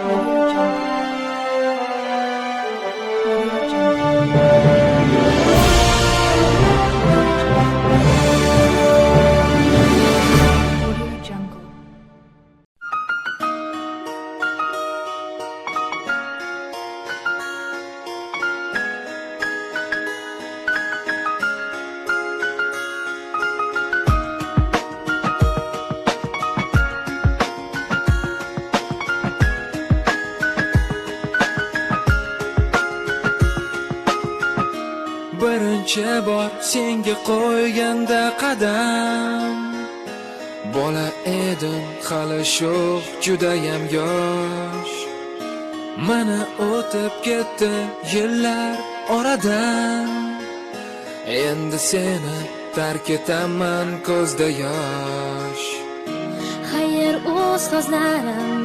Audio Jungle. Audio Jungle. Audio Jungle. Birinchi bor senga qo'yganda qadam, bola edim hali sho'x judayam yosh. Mana o'tib ketdi yillar oradan, endi seni tark etaman ko'zda yosh. Xayr ustozlarim,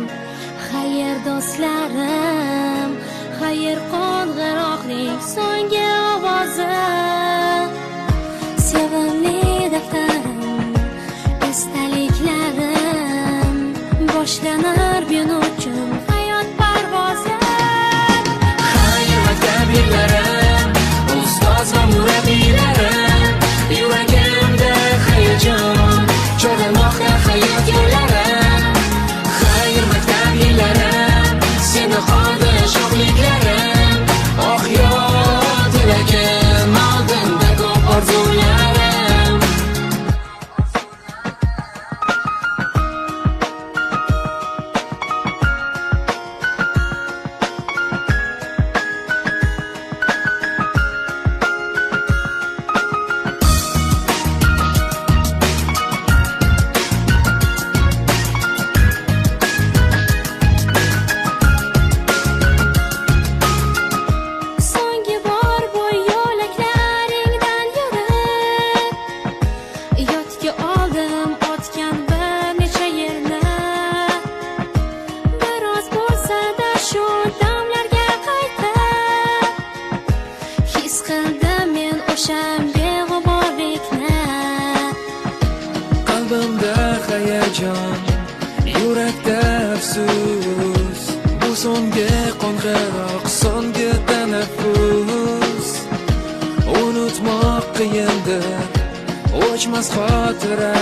xayr do'stlarim, xayr qo'ng'iroqning so'nggi ovozi. Sevimli daftarim, estaliklarim, boshlanar men uchun hayot parvozi. Xayr maktab yillarim, ustoz va murabbiylarim, yuragimda hayajon cho'g'lamoqda hayot yo'llarim. Xayr maktab yillarim, seni qoldi sho'xliklarim, oh yot tilagim oldinda ko'p orzularim. So'nggi bor bu yo'laklaringdan yurib, yodga oldim o'tgan bir necha yilni. Biroz bo'lsa-da shu damlarga qaytib, his qildim men o'sha beg'uborlikni. Qalbimda hayajon, yurakda afsus, bu so'nggi qo'ng'iroq, so'nggi tanaffus. Unutmoq qiyindir, o'chmas xotira,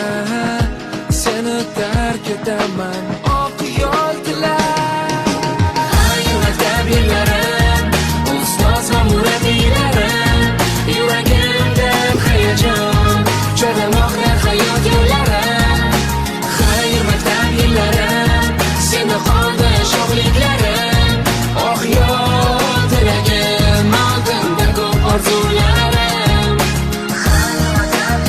seni tark etaman oq yo'l tilar. Xayr maktab yillarim, ustoz va murabbiylarim, yuragimda hayajon cho'g'lamoqda hayot yo'llarim. Xayr maktab yillarim, seni qoldi sho'xliklarim, oh yot tilagim oldinda ko'p orzularim. Xayr maktab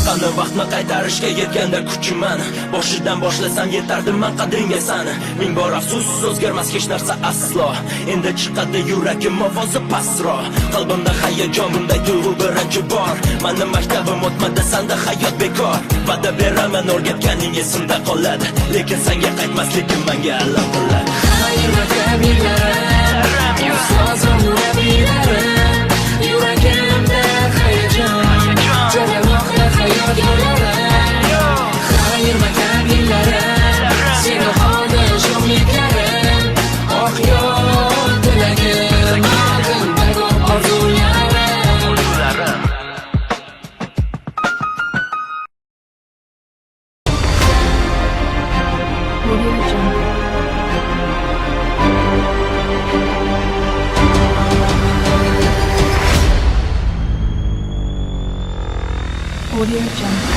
Qani vaqtni qaytarishga yetganda kuchiman, boshidan boshlasam yetardim man qadringga sani. Ming bor afsus, o'zgarmas hech narsa aslo. Endi chiqadi yuragim ovozi pastroq. Qalbimda hayajon, bunday tuyg'u birinchi bor. Mani maktabim o'tmadi, sanda hayot bekor. Va'da beraman, o'rgatganing esimda qoladi, lekin senga qaytmasligim menga alam qiladi. Xayr maktab yillarim, ustoz va murabbiylarim, yuragimda hayajon cho'g'lamoqda hayot yo'llarim. Xayr maktab yillarim, seni qoldi sho'xliklarim, oh yot tilagim oldinda ko'p orzularim. Audio Jungle. Audio Jungle.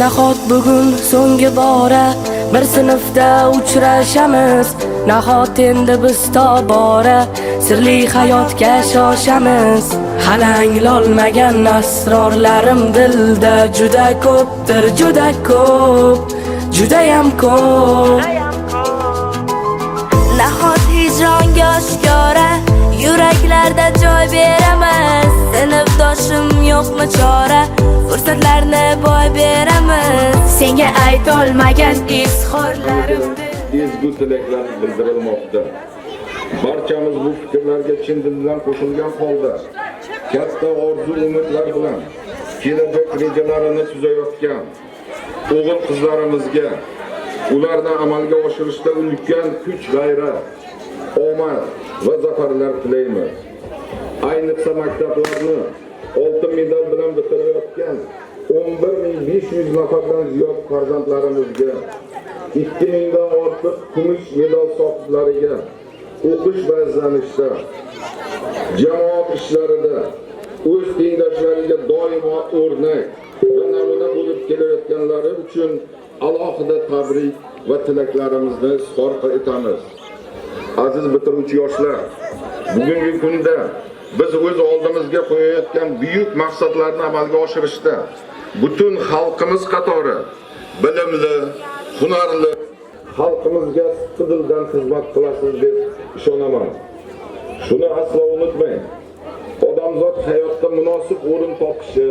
Nahot bugun so'nggi bora bir sinfda uchrashamiz. Nahot endi biz tobora sirli hayotga shoshamiz. Hali anglolmagan asrorlarim dilda juda ko'pdir, juda ko'p, judayam ko'p. Nahot hijronga oshkora yuraklarda joy beramiz. Sinfdoshim yo'qmi chora, fursatlarni boy beramiz. Senga aytolmagan izhorlarim ezgu tilaklar bildirilmoqda. Barchamiz bu fikrlarga chin dildan qo'shilgan holda katta orzu umidlar bilan kelajak rejalarini tuzayotgan o'g'il qizlarimizga ularni amalga oshirishda ulkan kuch, g'ayrat, omad va zafarlar tilaymiz. Ayniqsa maktablarni oltin medal bilan bitirayotgan 11.500 nafardan ziyod farzandlarimizga, 2000 dan ortiq kumush medal sohiblariga o'qish va izlanishda, jamoat ishlarida o'z tengdoshlariga doimo o'rnak va namuna bo'lib kelayotganlari uchun alohida tabrik va tilaklarimizni izhor etamiz. Aziz bitiruvchi yoshlar, bugungi kunda biz o'z oldimizga qo'yayotgan buyuk maqsadlarni amalga oshirishda butun xalqimiz qatori bilimli, hunarli xalqimizga sidqidildan xizmat qilasiz deb ishonaman. Shuni aslo unutmang. Odamzod hayotda munosib o'rin topishi,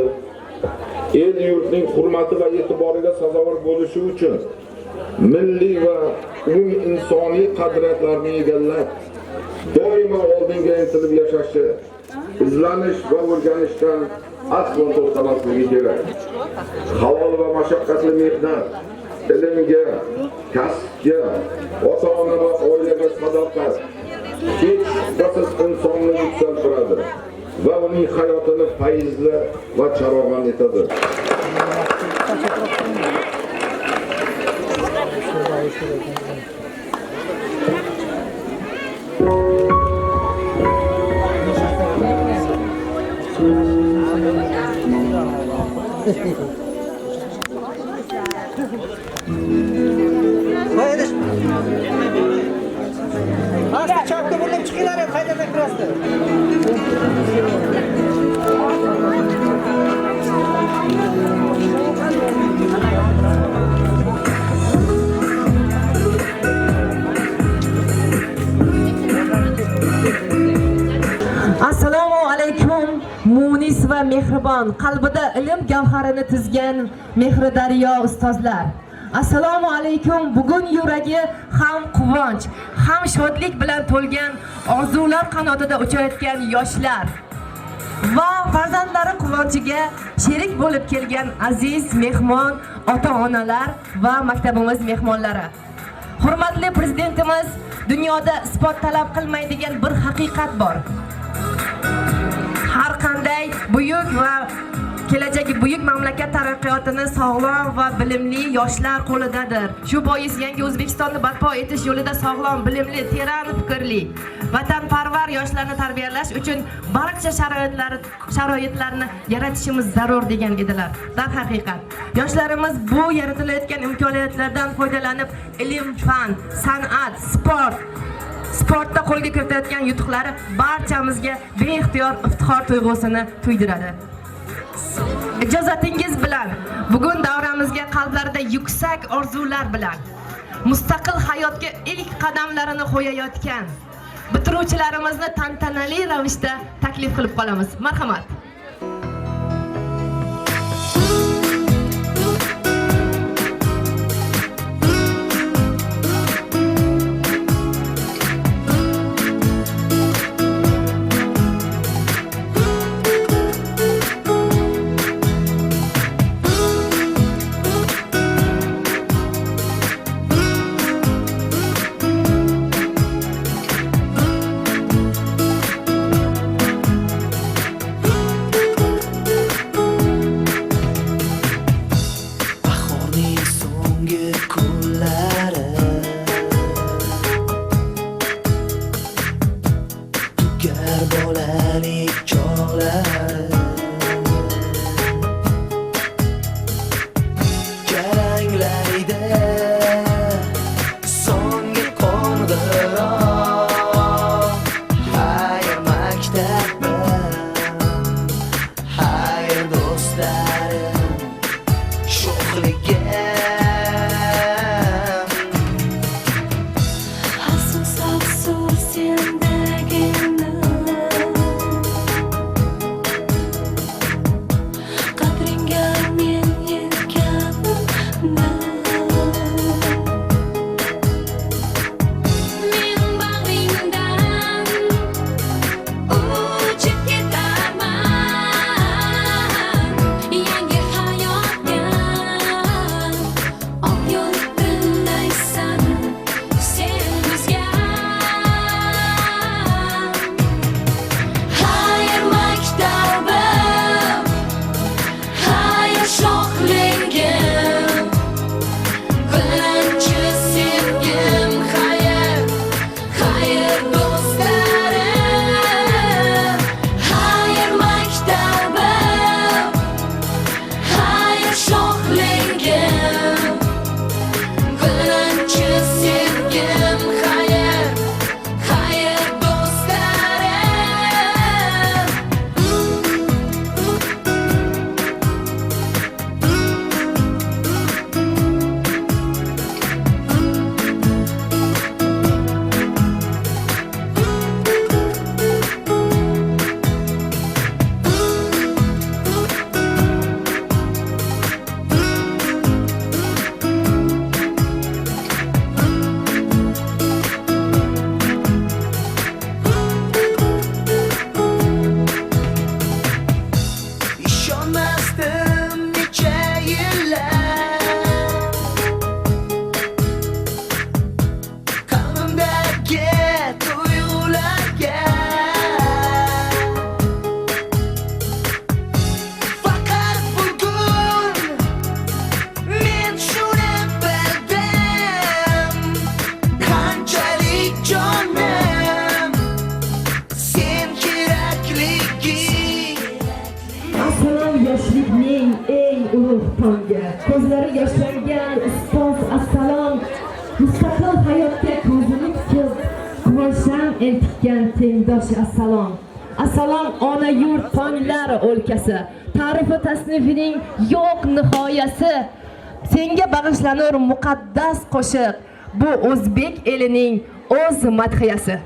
el yurtning hurmati va e'tiboriga sazovor bo'lishi uchun milliy va umumiy insoniy qadriyatlarni egallab, doimo oldinga intilib yashashi, izlanish va o'rganishdan aslo to'xtamasligi kerak. Halol va mashaqqatli mehnat, ilmga, kasbga, ota-ona va oilaga sadoqat hech shubhasiz insonni yuksaltiradi va uning hayotini fayzli va charog'on etadi. Asta chapga burilib chiqinglar, qaytadan kirasizlar. Assalomu alaykum, munis va mehribon, qalbida ilm gavharini tizgan mehri daryo ustozlar. Assalomu alaykum, bugun yuragi ham quvonch, ham shodlik bilan to'lgan orzular qanotida uchayotgan yoshlar va farzandlari quvonchiga sherik bo'lib kelgan aziz mehmon, ota-onalar va maktabimiz mehmonlari. Hurmatli prezidentimiz dunyoda isbot talab qilmaydigan bir haqiqat bor. Har qanday buyuk va kelajagi buyuk mamlakat taraqqiyotini sog'lom va bilimli yoshlar qo'lidadir. Shu bois yangi O'zbekistonni barpo etish yo'lida sog'lom, bilimli, teran fikrli, vatanparvar yoshlarni tarbiyalash uchun barcha sharoitlarni yaratishimiz zarur degan edilar. Darhaqiqat, yoshlarimiz bu yaratilayotgan imkoniyatlardan foydalanib, ilm, fan, san'at, sportda qo'lga kiritayotgan yutuqlari barchamizga beixtiyor iftixor tuyg'usini tuydiradi. Ijozatingiz bilan bugun davramizga qalblarida yuksak orzular bilan mustaqil hayotga ilk qadamlarini qo'yayotgan bitiruvchilarimizni tantanali ravishda taklif qilib qolamiz. Marhamat. sendagina qadringga men yetganimda men bag'ringdan uchib ketarman yangi hayotga oq yo'l tanlaysan sen bizga hayır maktabim hayır sho'xligim birinchi sevgim hayır hayır do'stlarim hayır maktabim hayır sho'xligim birinchi sevgim hayır hayır do'stlarim ishonmasdim necha yillar qalbimdagi tuyg'ularga faqat bugun men shuni bildim qanchalik jonim sen kerakligi Assalom yoshlikning eng ulug' tongi. Ko'zlari yoshlangan ustoz assalom. Mustaqil hayotga ko'zini tikib, quvonchdan entikkan tengdosh assalom. Assalom ona yurt tonglar o'lkasi. Ta'rifi tasnifining yo'q nihoyasi. Senga bag'ishlanur muqaddas qo'shiq. Bu o'zbek elining o'z madhiyasi.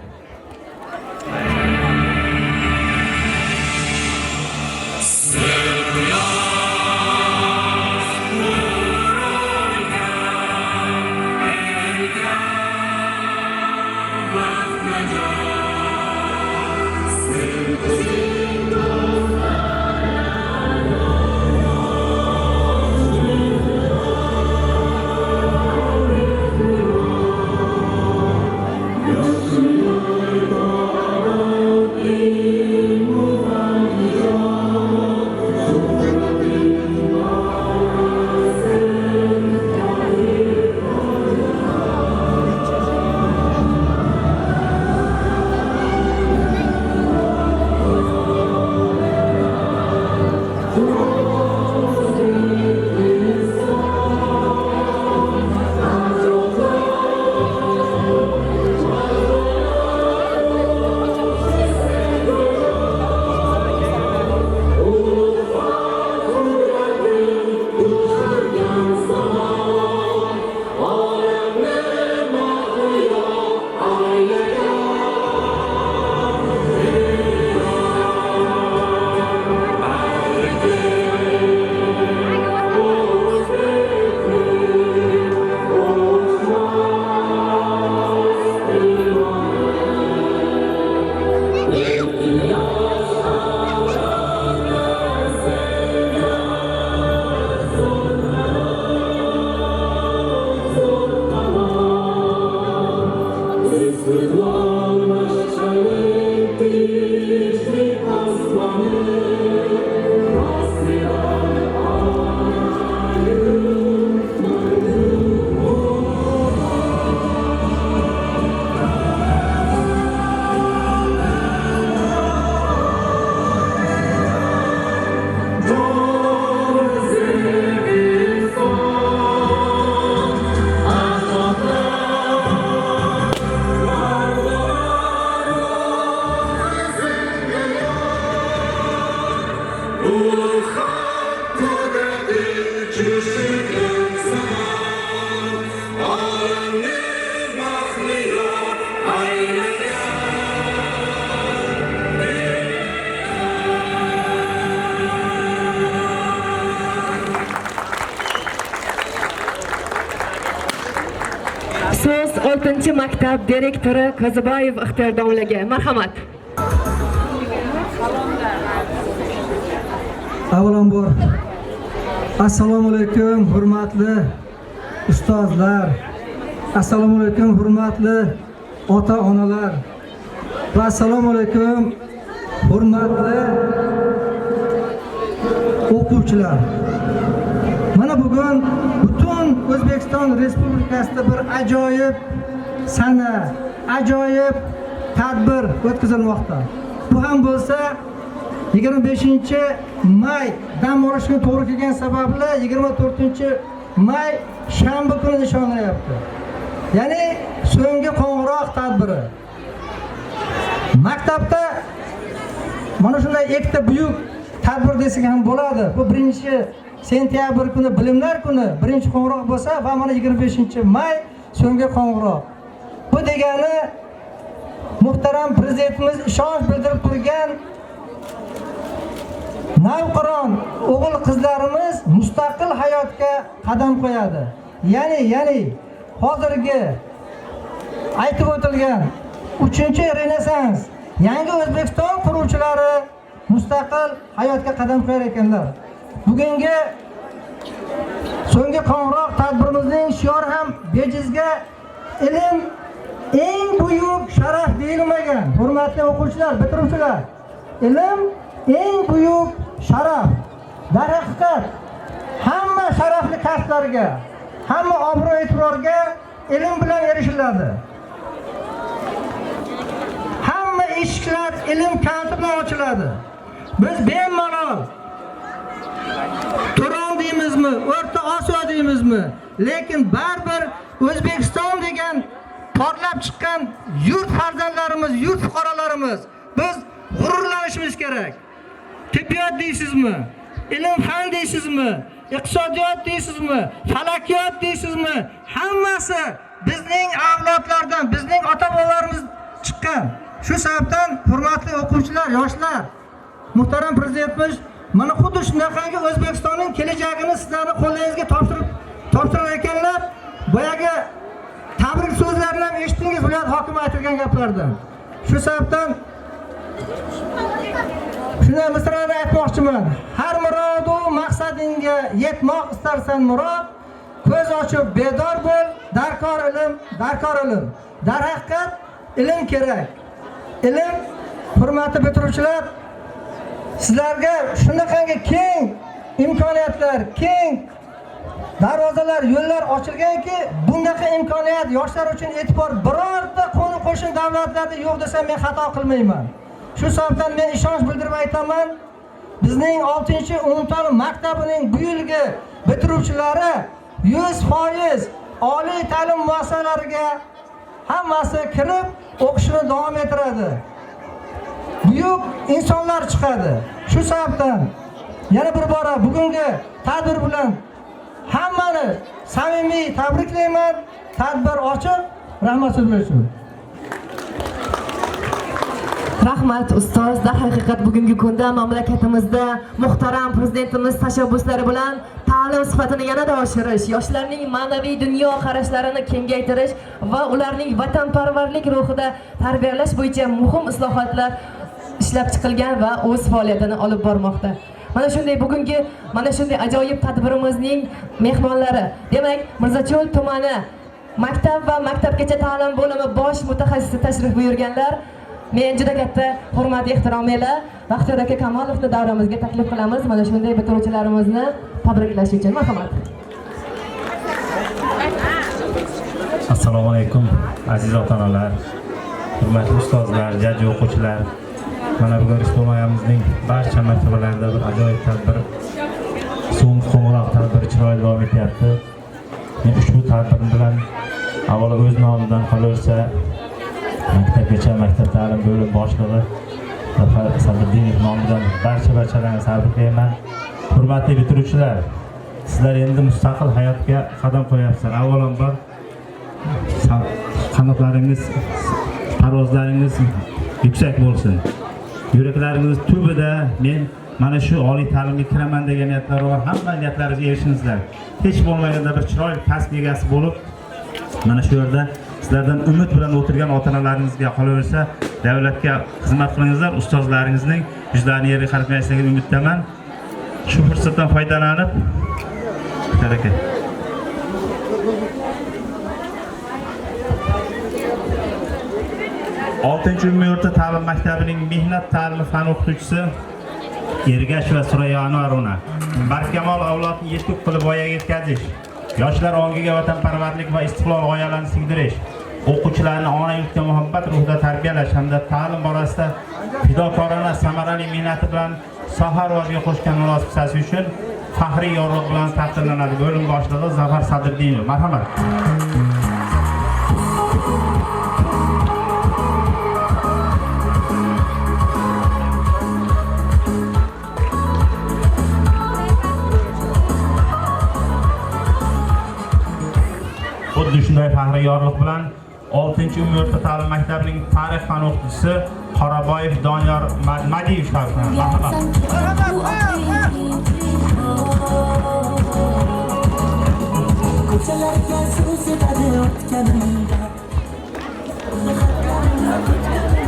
6-maktab direktori Qoziboyev Ixtiyor domlaga marhamat. Avvalambor assalomu alaykum hurmatli ustozlar, assalomu alaykum hurmatli ota-onalar va assalomu alaykum hurmatli o'quvchilar. Mana bugun butun O'zbekiston Respublikasida bir ajoyib sana, ajoyib tadbir o'tkazilmoqda. Bu ham bo'lsa 25-may dam olishga to'g'ri kelgan sababli 24-may shanba kuni nishonlanyapti. Ya'ni so'nggi qo'ng'iroq tadbiri. Maktabda mana shunday ikkita buyuk tadbir desak ham bo'ladi. Bu 1-sentyabr kuni bilimlar kuni birinchi qo'ng'iroq bo'lsa va mana 25-may so'nggi qo'ng'iroq. Bu degani muhtaram prezidentimiz ishonch bildirib turgan navqiron o'g'il qizlarimiz mustaqil hayotga qadam qo'yadi. Ya'ni hozirgi aytib o'tilgan 3-renessans yangi O'zbekiston quruvchilari mustaqil hayotga qadam qo'yar ekanlar. Bugungi so'nggi qo'ng'iroq tadbirimizning shiori ham bejizga ilm eng buyuk sharaf deyilmagan. Hurmatli o'quvchilar, bitiruvchilar, ilm eng buyuk sharaf. Darhaqiqat hamma sharafli kasblarga, hamma obro' e'tiborga ilm bilan erishiladi. Hamma eshiklar ilm kaliti bilan ochiladi. Biz bemalol Turon deymizmi, O'rta Osiyo deymizmi, lekin baribir O'zbekiston degan porlab chiqqan yurt farzandlarimiz, yurt fuqarolarimiz, biz g'ururlanishimiz kerak. Tibbiyot deysizmi, ilm fan deysizmi, iqtisodiyot deysizmi, falakiyot deysizmi, hammasi bizning avlodlardan, bizning ota-bobolarimiz chiqqan. Shu sababdan hurmatli o'quvchilar, yoshlar, muhtaram prezidentimiz mana xuddi shunaqangi O'zbekistonning kelajagini sizlarning qo'llaringizga topshirar ekanlar. Boyagi tabrik so'zlarini ham eshitdingiz, viloyat hokimi aytgan gaplardan. Shu sababdan shunday misralarni aytmoqchiman. Har murodu maqsadingga yetmoq istarsan murod, ko'z ochib bedor bo'l, darkor ilm, darkor ilm. Darhaqiqat ilm kerak. Ilm, hurmatli bitiruvchilar, sizlarga shunaqangi keng imkoniyatlar, keng darvozalar, yo'llar ochilganki, bundaqa imkoniyat yoshlar uchun e'tibor birorta qo'shni davlatlarda yo'q desam men xato qilmayman. Shu sababdan men ishonch bildirib aytaman, bizning 6-umumta'lim maktabining bu yilgi bitiruvchilari 100% oliy ta'lim muassasalariga hammasi kirib o'qishini davom ettiradi. Buyuk insonlar chiqadi. Shu sababdan yana bir bora bugungi tadbir bilan hammani samimiy tabriklayman. Tadbir ochiq. Rahmat so'zlayman. Rahmat ustoz. Darhaqiqat bugungi kunda mamlakatimizda muhtaram prezidentimiz tashabbuslari bilan ta'lim sifatini yanada oshirish, yoshlarning ma'naviy dunyo qarashlarini kengaytirish va ularning vatanparvarlik ruhida tarbiyalash bo'yicha muhim islohotlar ishlab chiqilgan va o'z faoliyatini olib bormoqda. Mana shunday ajoyib tadbirimizning mehmonlari, demak, Mirzacho'l tumani maktab va maktabgacha ta'lim bo'limi bosh mutaxassisi tashrif buyurganlar. Men juda katta hurmat ehtirominglar Baxtiyor aka Kamolovni davramizga taklif qilamiz. Mana shunday bitiruvchilarimizni tabriklash uchun marhamat. Assalomu alaykum aziz ota-onalar, hurmatli ustozlar, jajji o'quvchilar. Mana bugun respublikamizning barcha maktablarida bir ajoyib tadbir, so'nggi qo'ng'iroq tadbiri chiroyli davom etyapti. Men ushbu tadbir bilan avvalo o'z nomidan qolaversa maktabgacha maktab ta'lim bo'limi boshlig'i Zafar Saduddinov nomidan barchalarni tabriklayman. Hurmatli bitiruvchilar, sizlar endi mustaqil hayotga qadam qo'yapsizlar. Avvalambor qanotlaringiz, parvozlaringiz yuksak bo'lsin. Yuraklaringiz tubida men mana shu oliy ta'limga kiraman degan niyatlar bor. Hamma niyatlaringizga erishingizlar. Hech bo'lmaganda bir chiroyli kasb egasi bo'lib, mana shu yerda Sizlardan umid bilan o'tirgan ota-onalaringizga qolaversa, davlatga xizmat qilingizlar, ustozlaringizning yuzlarini yerga qaratmaysiga umiddaman. Shu fursatdan foydalanib, harakat. Oltinchi umumiy o'rta ta'lim maktabining mehnat ta'limi fan o'qituvchisi Ergash va Surayyo Anvarona barkamol avlodni yetuk qilib voyaga yetkazish, yoshlar ongiga vatanparvarlik va istiqlol g'oyalarini singdirish, o'quvchilarni ona yurtga muhabbat ruhida tarbiyalash hamda ta'lim borasida fidokorona samarali mehnati bilan soha rivojiga qo'shgan munosib hissasi uchun faxriy yorliq bilan taqdirlanadi. Bo'lim boshlig'i Zafar Sadirdinov. Marhamat. Xuddi shunday faxriy yorliq bilan 6-umumiy o'rta ta'lim maktabining tarix fan o'qituvchisi Qoraboyev Doniyor Madmajiyev sharaflanadi.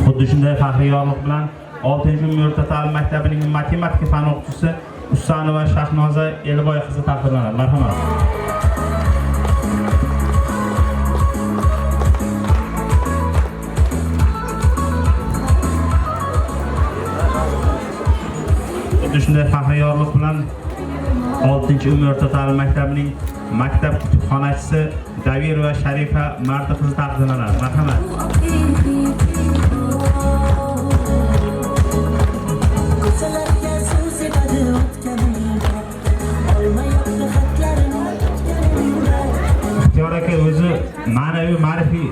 Xuddi shunday faxriy yorliq bilan 6-umumiy o'rta ta'lim maktabining matematika fan o'qituvchisi Usanova Shahnoza Elboy qizi taqdirlanadi. Marhamat. Shunday faxriy yorliq bilan 6-umumiy o'rta ta'lim maktabining maktab kutubxonachisi Davirova Sharifa Mardi qizi taqdirlanadi. Marhamat. Ixtiyor aka o'zi ma'naviy ma'rifiy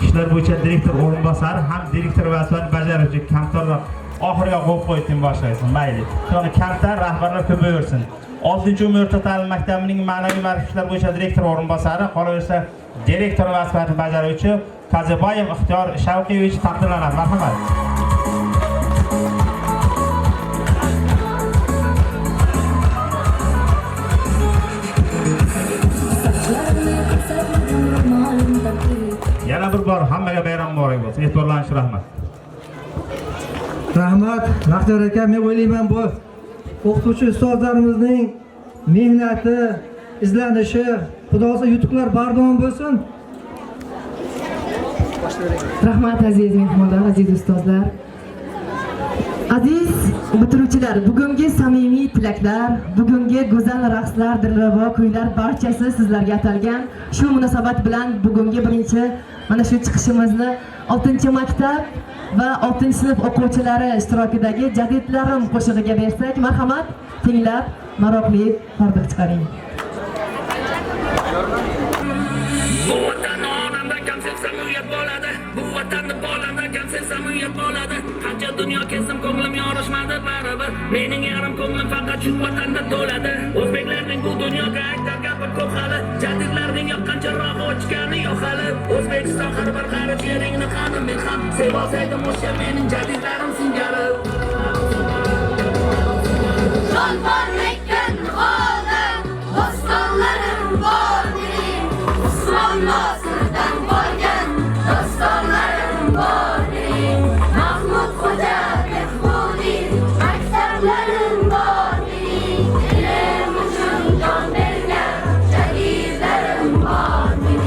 ishlar bo'yicha direktor o'rinbosari ham direktor vazifasini bajaruvchi kamtarlar oxiriga qo'yib qo'ydim boshlaysan. Mayli. To'g'ri kamtar rahbarlar ko'payaversin. 6-umumiy o'rta ta'lim maktabining ma'naviy ma'rifiy ishlar bo'yicha direktor o'rinbosari, qolaversa direktor vazifasini bajaruvchi Kaziboyev Ixtiyor Shavqiyevich taqdirlanadi. Marhamat. Yana bir bor hammaga bayram muborak bo'lsin. E'tiborlariz uchun rahmat. Rahmat, Baxtiyor aka, men o'ylayman bu o'qituvchi ustozlarimizning mehnati, izlanishi, xudosi yutuqlar bardavom bo'lsin. Rahmat aziz mehmonlar, aziz ustozlar. Aziz bitiruvchilar, bugungi samimiy tilaklar, bugungi go'zal raqslar, dilrabo kuylar barchasi sizlarga atalgan. Shu munosabat bilan bugungi birinchi mana shu chiqishimizni 6-maktab va 6-sinf o'quvchilari ishtirokidagi jadidlarim qo'shig'iga bersak, marhamat, tinglab, maroqli hordiq chiqaring. Bu vatanni onamda kam sevsam uyat bo'ladi. Bu vatanni bolamda kam sevsam uyat bo'ladi. Qancha dunyo kezdim, ko'nglim yorishmadi baribir. Mening yarim ko'nglim faqat shu vatanda to'ladi. O'zbeklarning bu dunyoga aytar gapi ko'p hali. Jadidlarning yoqqancha roq ochgani yo'q hali. O'zbekiston har bir g'arib yeringni qanim men ham sevosaydim o'sha mening jadidlarim singari. Jonborlikdan qoldim, dostonlarim bordim. Usmon Nosirdan qolgan dostonlarim bordim. Mahmud Xo'ja Behbudiy maktablarim bordim. Ilm uchun jon bergan jadidlarim bordim.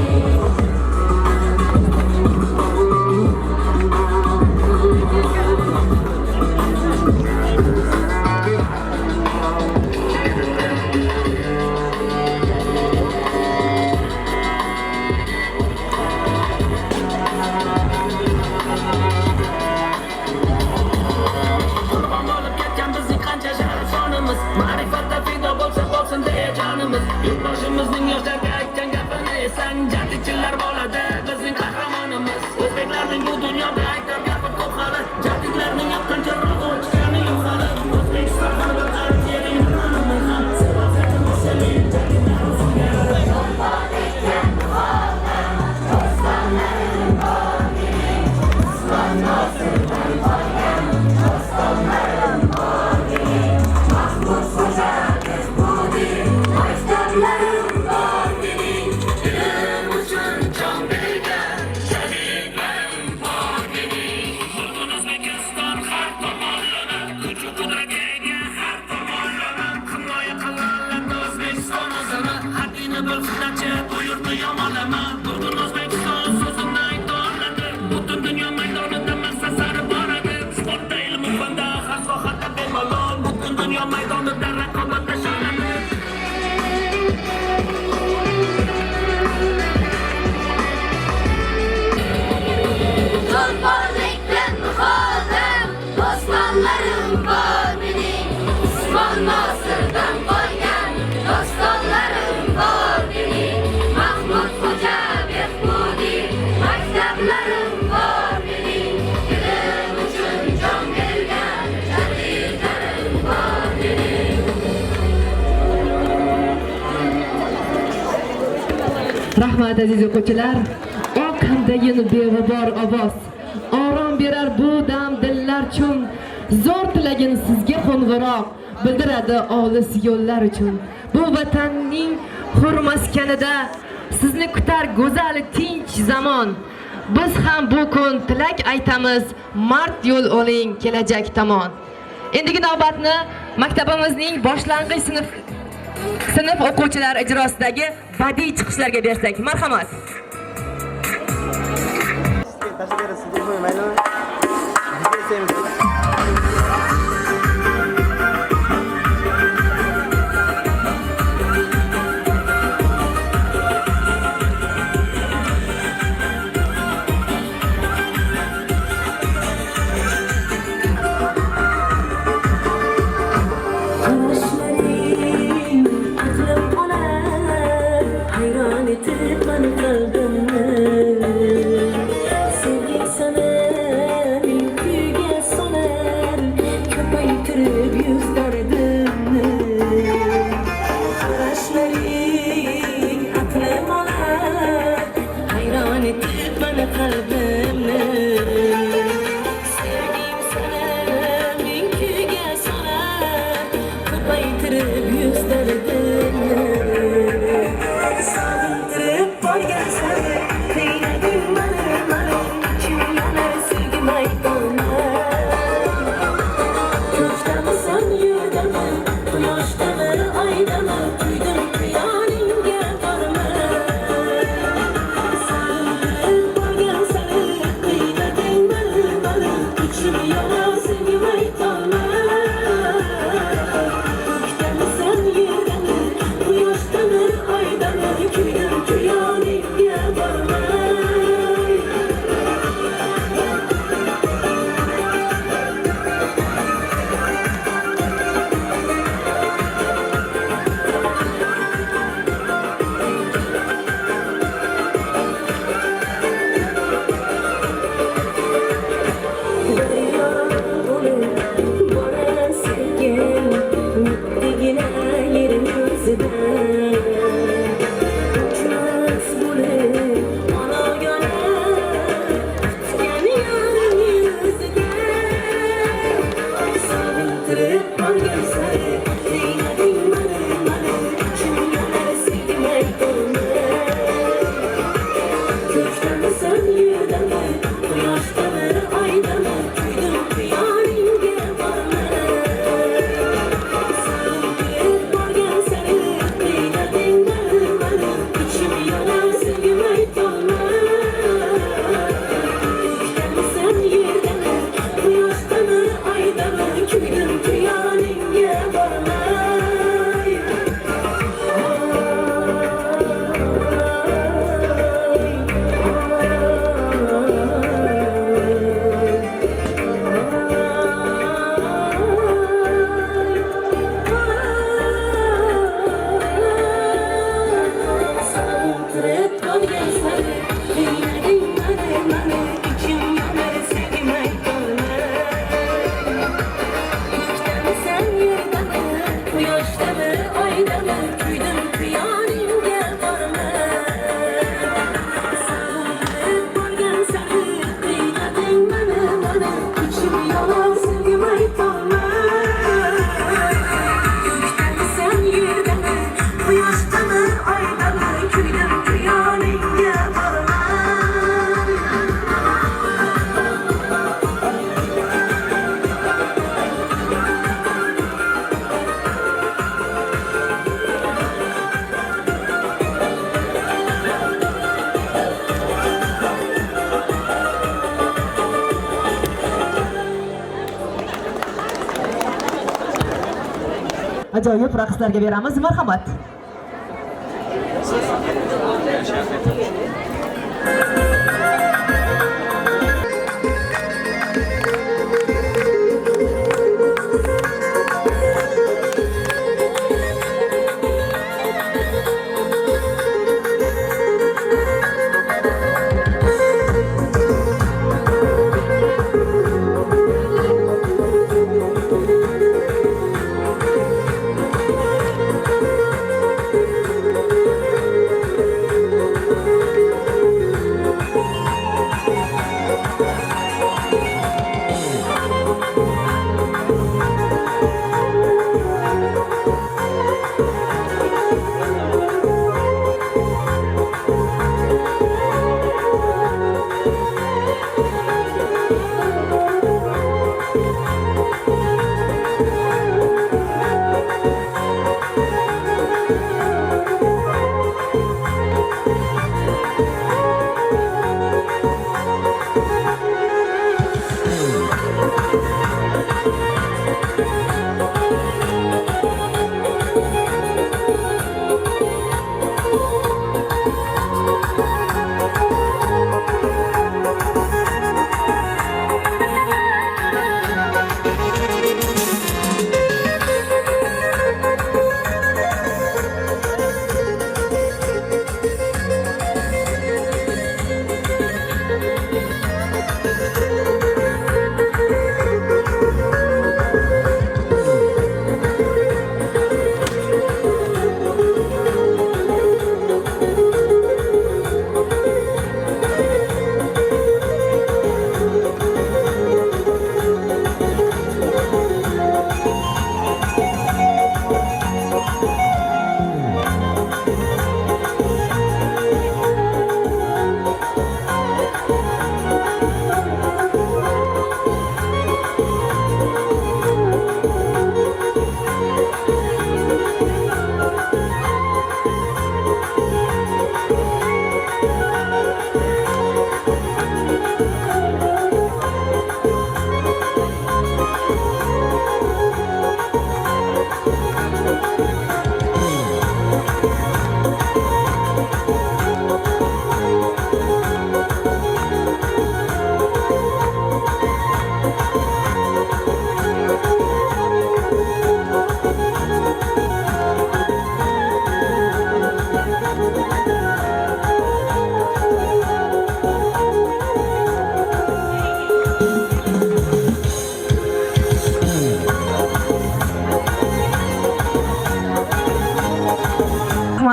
Ma'rifatda fido bo'lsa bo'lsin deya jonimiz. Yurtboshimizning yoshlarga aytgan gapini esan, jadidchilar bo'ladi bizning qahramonimiz. O'zbeklarning bu dunyoda aytar gapi ko'p hali. Jadidlarning yoqqancha roq ochgani yo'q hali. O'zbekiston har bir g'arib yeringni qanim ham sevosaydim o'sha mening jadidlarim singari. Jonborlikdan qoldim, dostonlarim bordim. Usmon Nosirdan qolgan dostonlarim bordim. Mahmud Xo'ja Behbudiy maktablarim bordim. Ilm uchun jon bergan Marhamat aziz o'quvchilar. Oq hamdayin beg'ubor ovoz. Orom berar bu dam dillar uchun. Zo'r tilagin sizga qo'ng'iroq bildiradi olis yo'llar uchun. Bu vatanning hurmaskanida sizni kutar go'zal tinch zamon. Biz ham bu kun tilak aytamiz, mard yo'l oling kelajak tomon. Endigi navbatni maktabimizning boshlang'ich sinf o'quvchilar ijrosidagi badiiy chiqishlarga bersak. Marhamat. Ajoyib raqslarga beramiz. Marhamat.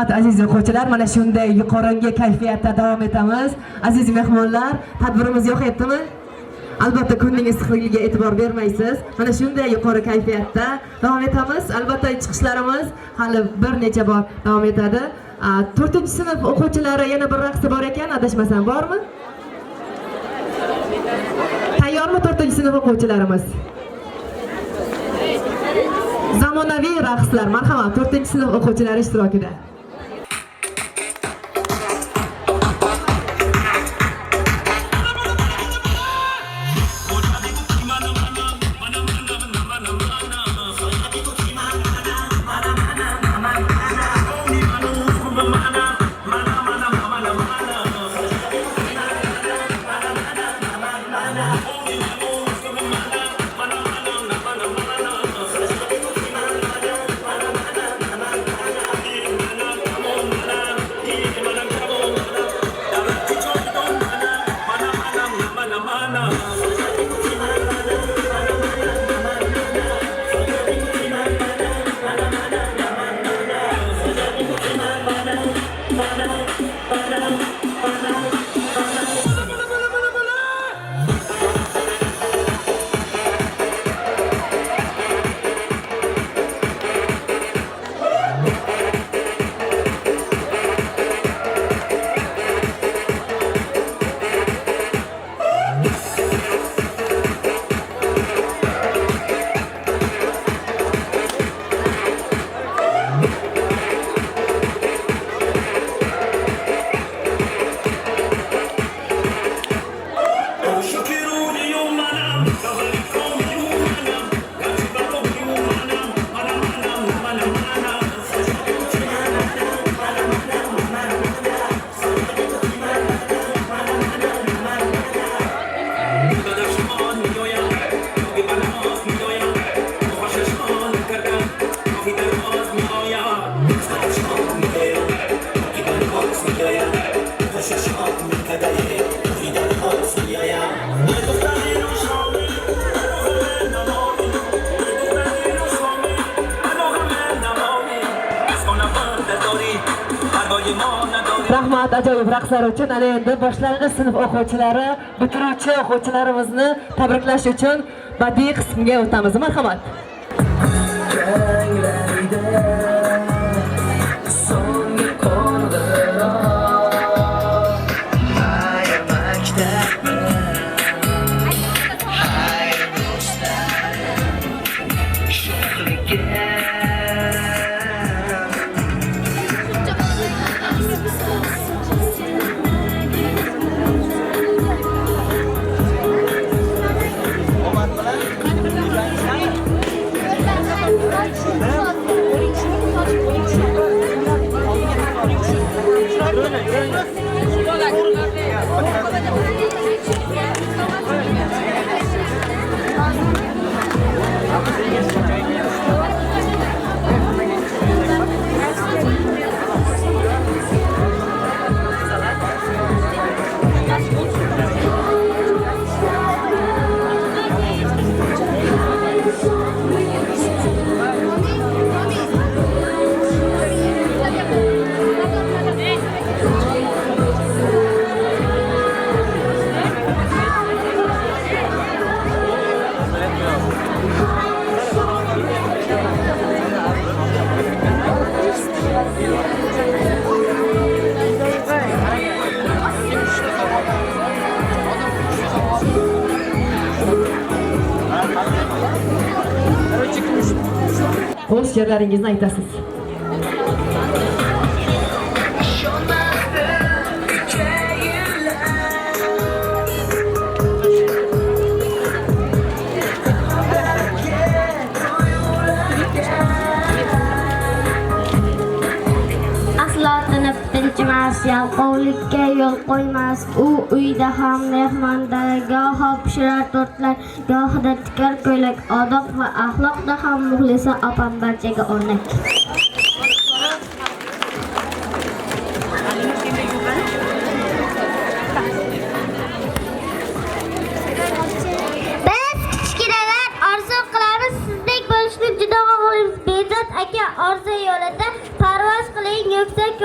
Rahmat aziz o'quvchilar, mana shunday yuqoringi kayfiyatda davom etamiz. Aziz mehmonlar, tadbirimiz yo'qotdimi? Albatta kunning issiqligiga e'tibor bermaysiz. Mana shunday yuqori kayfiyatda davom etamiz. Albatta chiqishlarimiz hali bir necha bor davom etadi. 4-sinf o'quvchilari yana bir raqsi bor ekan, adashmasam bormi? Tayyormi 4-sinf o'quvchilarimiz? Zamonaviy raqslar, marhamat, 4-sinf o'quvchilari ishtirokida. Rahmat ajoyib raqslar uchun. Ana endi boshlang'ich sinf o'quvchilari, bitiruvchi o'quvchilarimizni tabriklash uchun badiiy qismga o'tamiz. Marhamat. O'z she'rlaringizni aytasiz. Yalqovlikka yo'l qo'ymas, u uyda ham mehmonda, goho pishirar tortlar, gohida tikar ko'ylak, odob va axloqda ham muxlisa opam barchaga o'rnak. Biz kichkinalar orzu qilamiz, sizdek bo'lishni juda xohlaymiz. Behzod aka orzu yo'lida parvoz qiling yuksak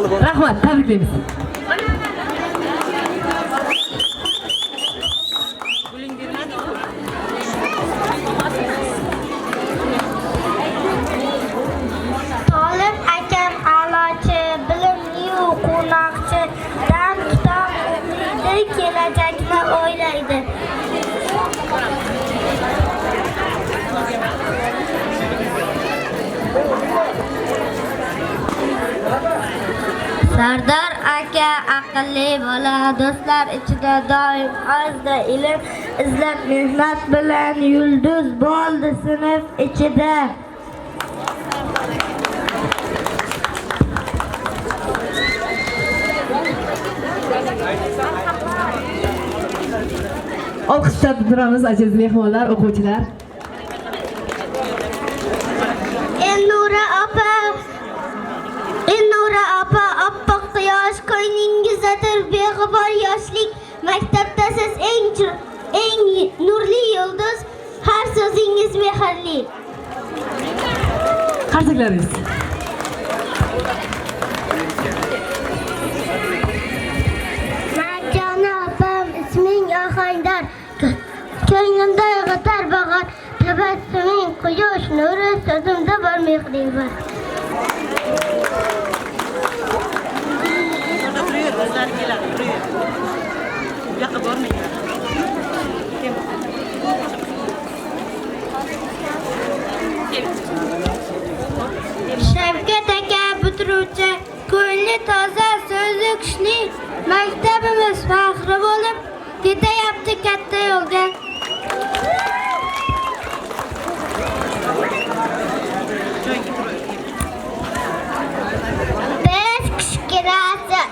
Rahmat, tabriklaymiz. Tolib akam a'lochi, bilimli-yu quvnoqchi, dam tutam o'qiydi, kelajakni o'ylaydi. Sardor aka aqlli bola, do'stlar ichida doim ozda ilm izlab mehnat bilan yulduz bo'ldi sinf ichida. Olqishlab turamiz aziz mehmonlar, o'quvchilar. Elnura opa, oppoq quyosh ko'yningizdadir beg'ubor yoshlik. Maktabda siz eng nurli yulduz, har so'zingiz mehrli. Qarsaklaringiz. Marjona opam, isming ohangdor, ko'nglimda g'itar bahor, tabassuming quyosh nuri, so'zimda bor mehri bor. Shavkat aka bitiruvchi, ko'ngli toza, so'zi kuchli, maktabimiz faxri bo'lib ketayapti katta yo'lga. Biz kichkinasi,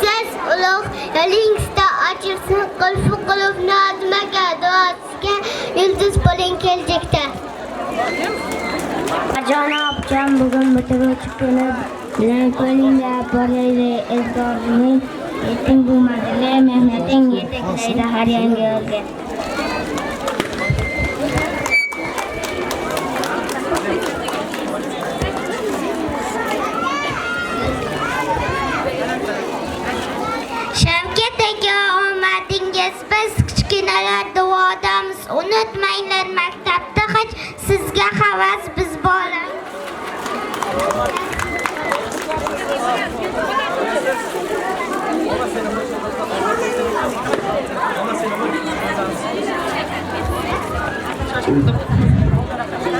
siz ulug' yo'lingizda ochilsin qulfi qulub nozmaga, duosiga yulduz bo'ling kelajakda. Janob bugun bitiruvchi kuni bilan qo'lingda borayli e'tiboring, yeting bo'lmadilar, mehnating yetaklaydi har yangi yo'lga. Shavkat aka, omadingiz, biz kichkinalar duodamiz, unutmanglar maktabda hech sizga havas biz bola.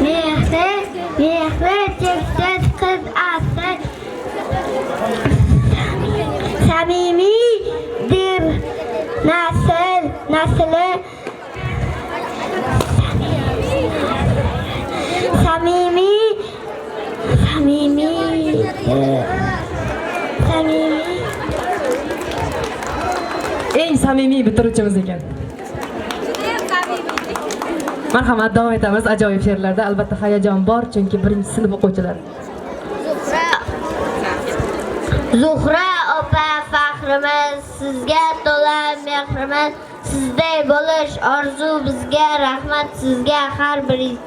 Mehri cheksiz qiz asr, samimiydir nasli, samimiy. Eng samimiy bitiruvchimiz ekan. Marhamat, davom etamiz. Ajoyib she'rlarda albatta hayajon bor, chunki birinchi sinf o'quvchilari. Zuhra opa faxrimiz, sizga to'la mehrimiz, sizday bo'lish orzu bizga, rahmat sizga har biringiz.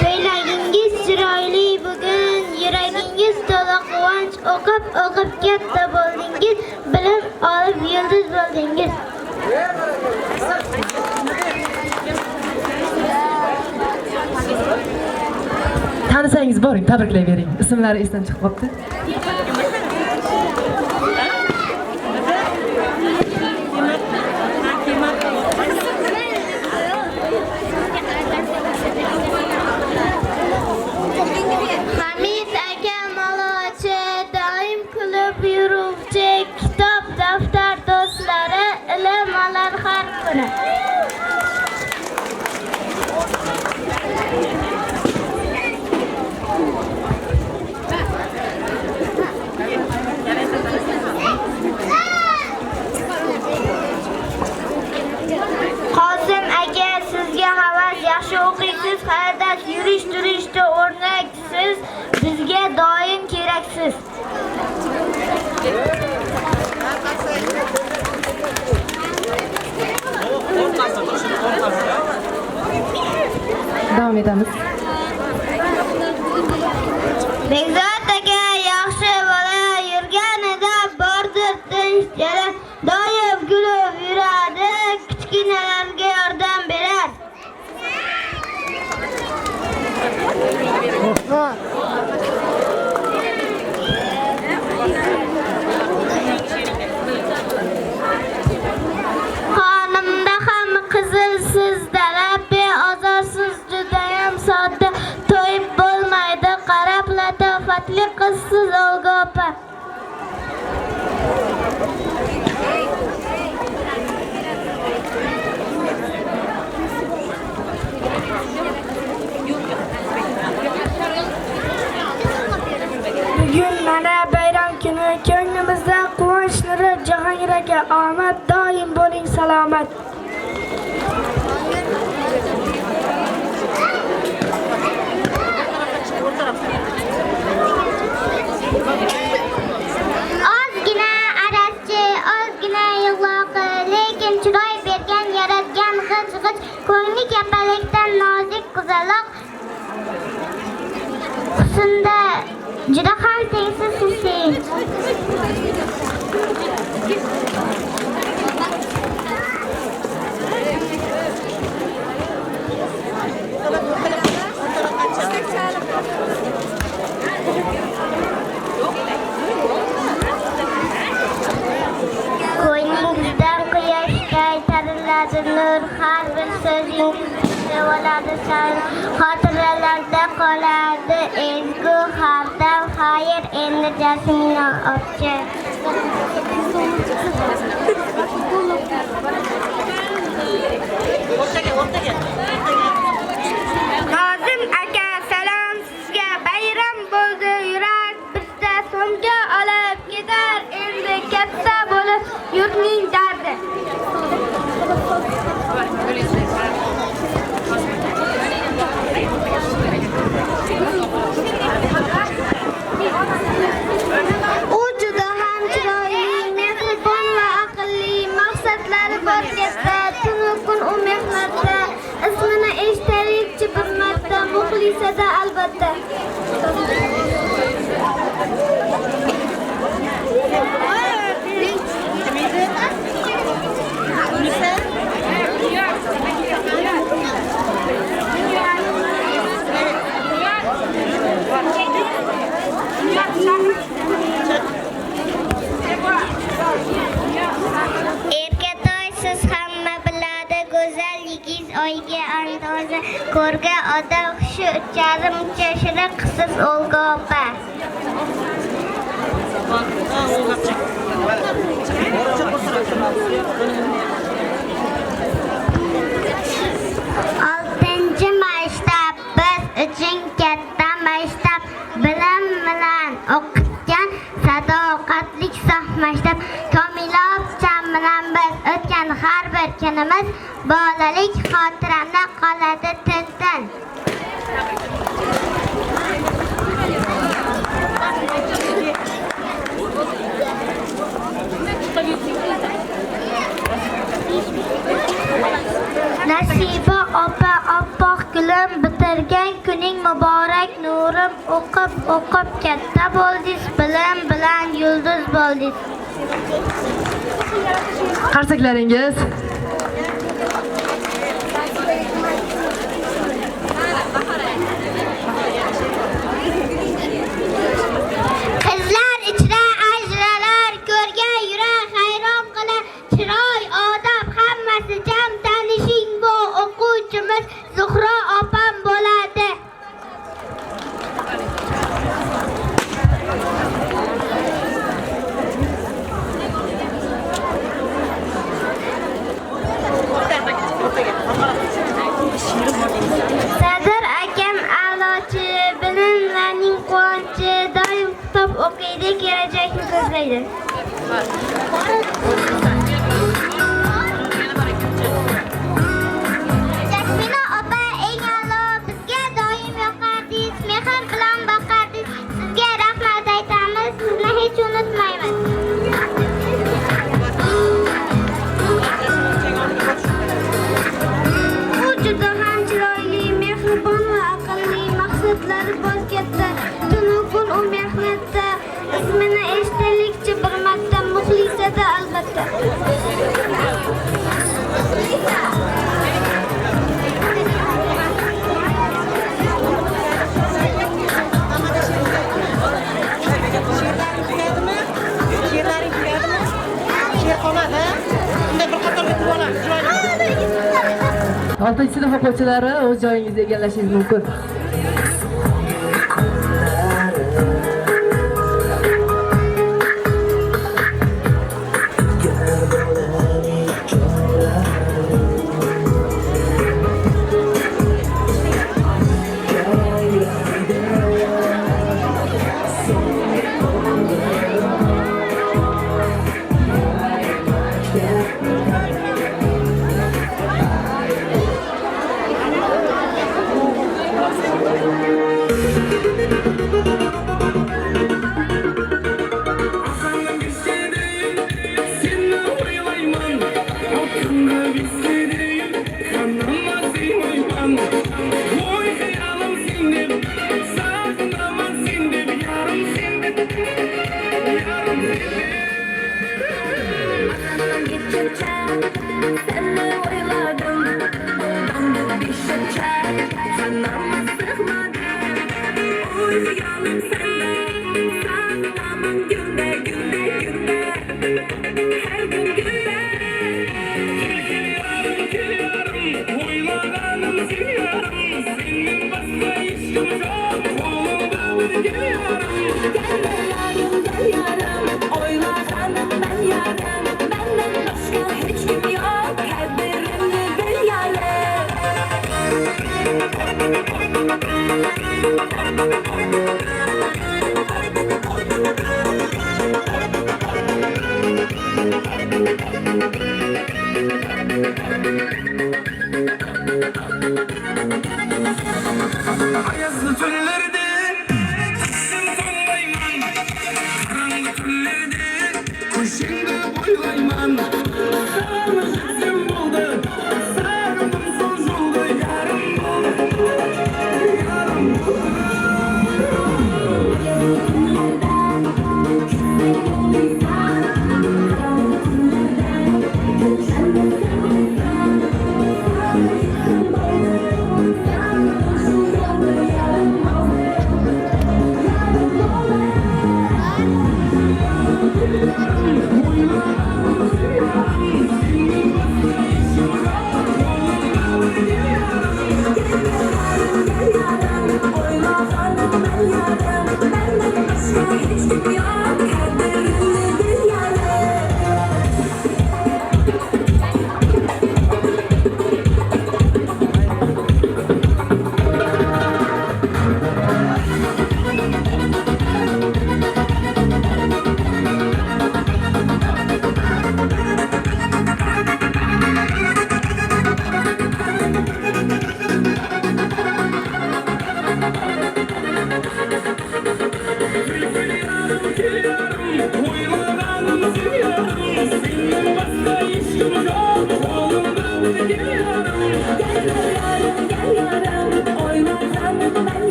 Ko'ylagingiz chiroyli bugun, yuragingiz to'la quvonch, o'qib katta bo'ldingiz, bilim olib yulduz bo'ldingiz. Tanisangiz boring, tabriklayvering. Ismlari esdan chiqib qopti. Hamid aka malochi, doim kulib yuruvchi, kitob daftar do'stlari, ilm olar har kuni. Qosim aka, sizga havas, yaxshi o'qiysiz, hayotda yurish turishda o'rnaksiz, bizga doim keraksiz. Davom etamiz. Bekzod aka yaxshi bola yurganida bordir tinch jala, doim kulib yuradi, kichkinalarga yordam berar. Xonimda ham qizilsiz dala, beozorsiz judayam sodda, to'yib bo'lmaydi qarab, latofatli qizsiz Olga opa. Bugun mana bayram kuni, ko'nglimizda quvonch nuri. Jahongir aka, omad doim bo'ling salomat. Ozgina araschi, ozgina yig'loqi, lekin chiroy bergan yaratgan g'ij-g'ij, ko'ngli kapalakdan nozik qizaloq. Husnda juda ham tengsiz Husayn. Ko'nglingizdan quyoshday tariladi nur, har bir so'zing oladi sal, xotiralarda qoladi ezgu har dam xayr. Endi Jasmina opcha. Nozim aka, salom sizga. Bayram bo'ldi, yurak bizda so'mga olib ketar. Endi katta bo'lib yurtning dardi. U juda ham chiroyli, mehribon va aqlli, maqsadlari bor katta, tunu kun u mehnatda. Ismini eshitaylikchi bir marta, Muxlisada albatta. Erkatoy siz hamma biladi, go'zal yigit oyga andoza, ko'rga odam hushi ucharim chashira qisiz Olga opa. Oltinchi maktab biz uchun katta maktab, bilim bilan o'qitgan sadoqatlik sof maktab. Komila opcham bilan biz o'tgan har bir kunimiz bolalik xotiramda qoladi tintin. Nasiba opa, oppoq gulim, bitirgan kuning muborak nurim. O'qib katta bo'ldingiz, bilim bilan yulduz bo'ldingiz. Qarsaklaringiz. Qizlar ichra ajralar, ko'rgan yurak hayron qilar. Chiroy, odob hammasi jam, tanishing bu o'quvchimiz Zuhro opam bo'ladi. Sadir akam a'lochi, bilimlarning quvonchi, doim kitob o'qiydi, kelajakni ko'zlaydi. Jasmina opa eng a'lo, bizga doim yoqardingiz, mehr bilan boqardingiz. 6 sinf o'quvchilari o'z joyingizni egallashingiz mumkin.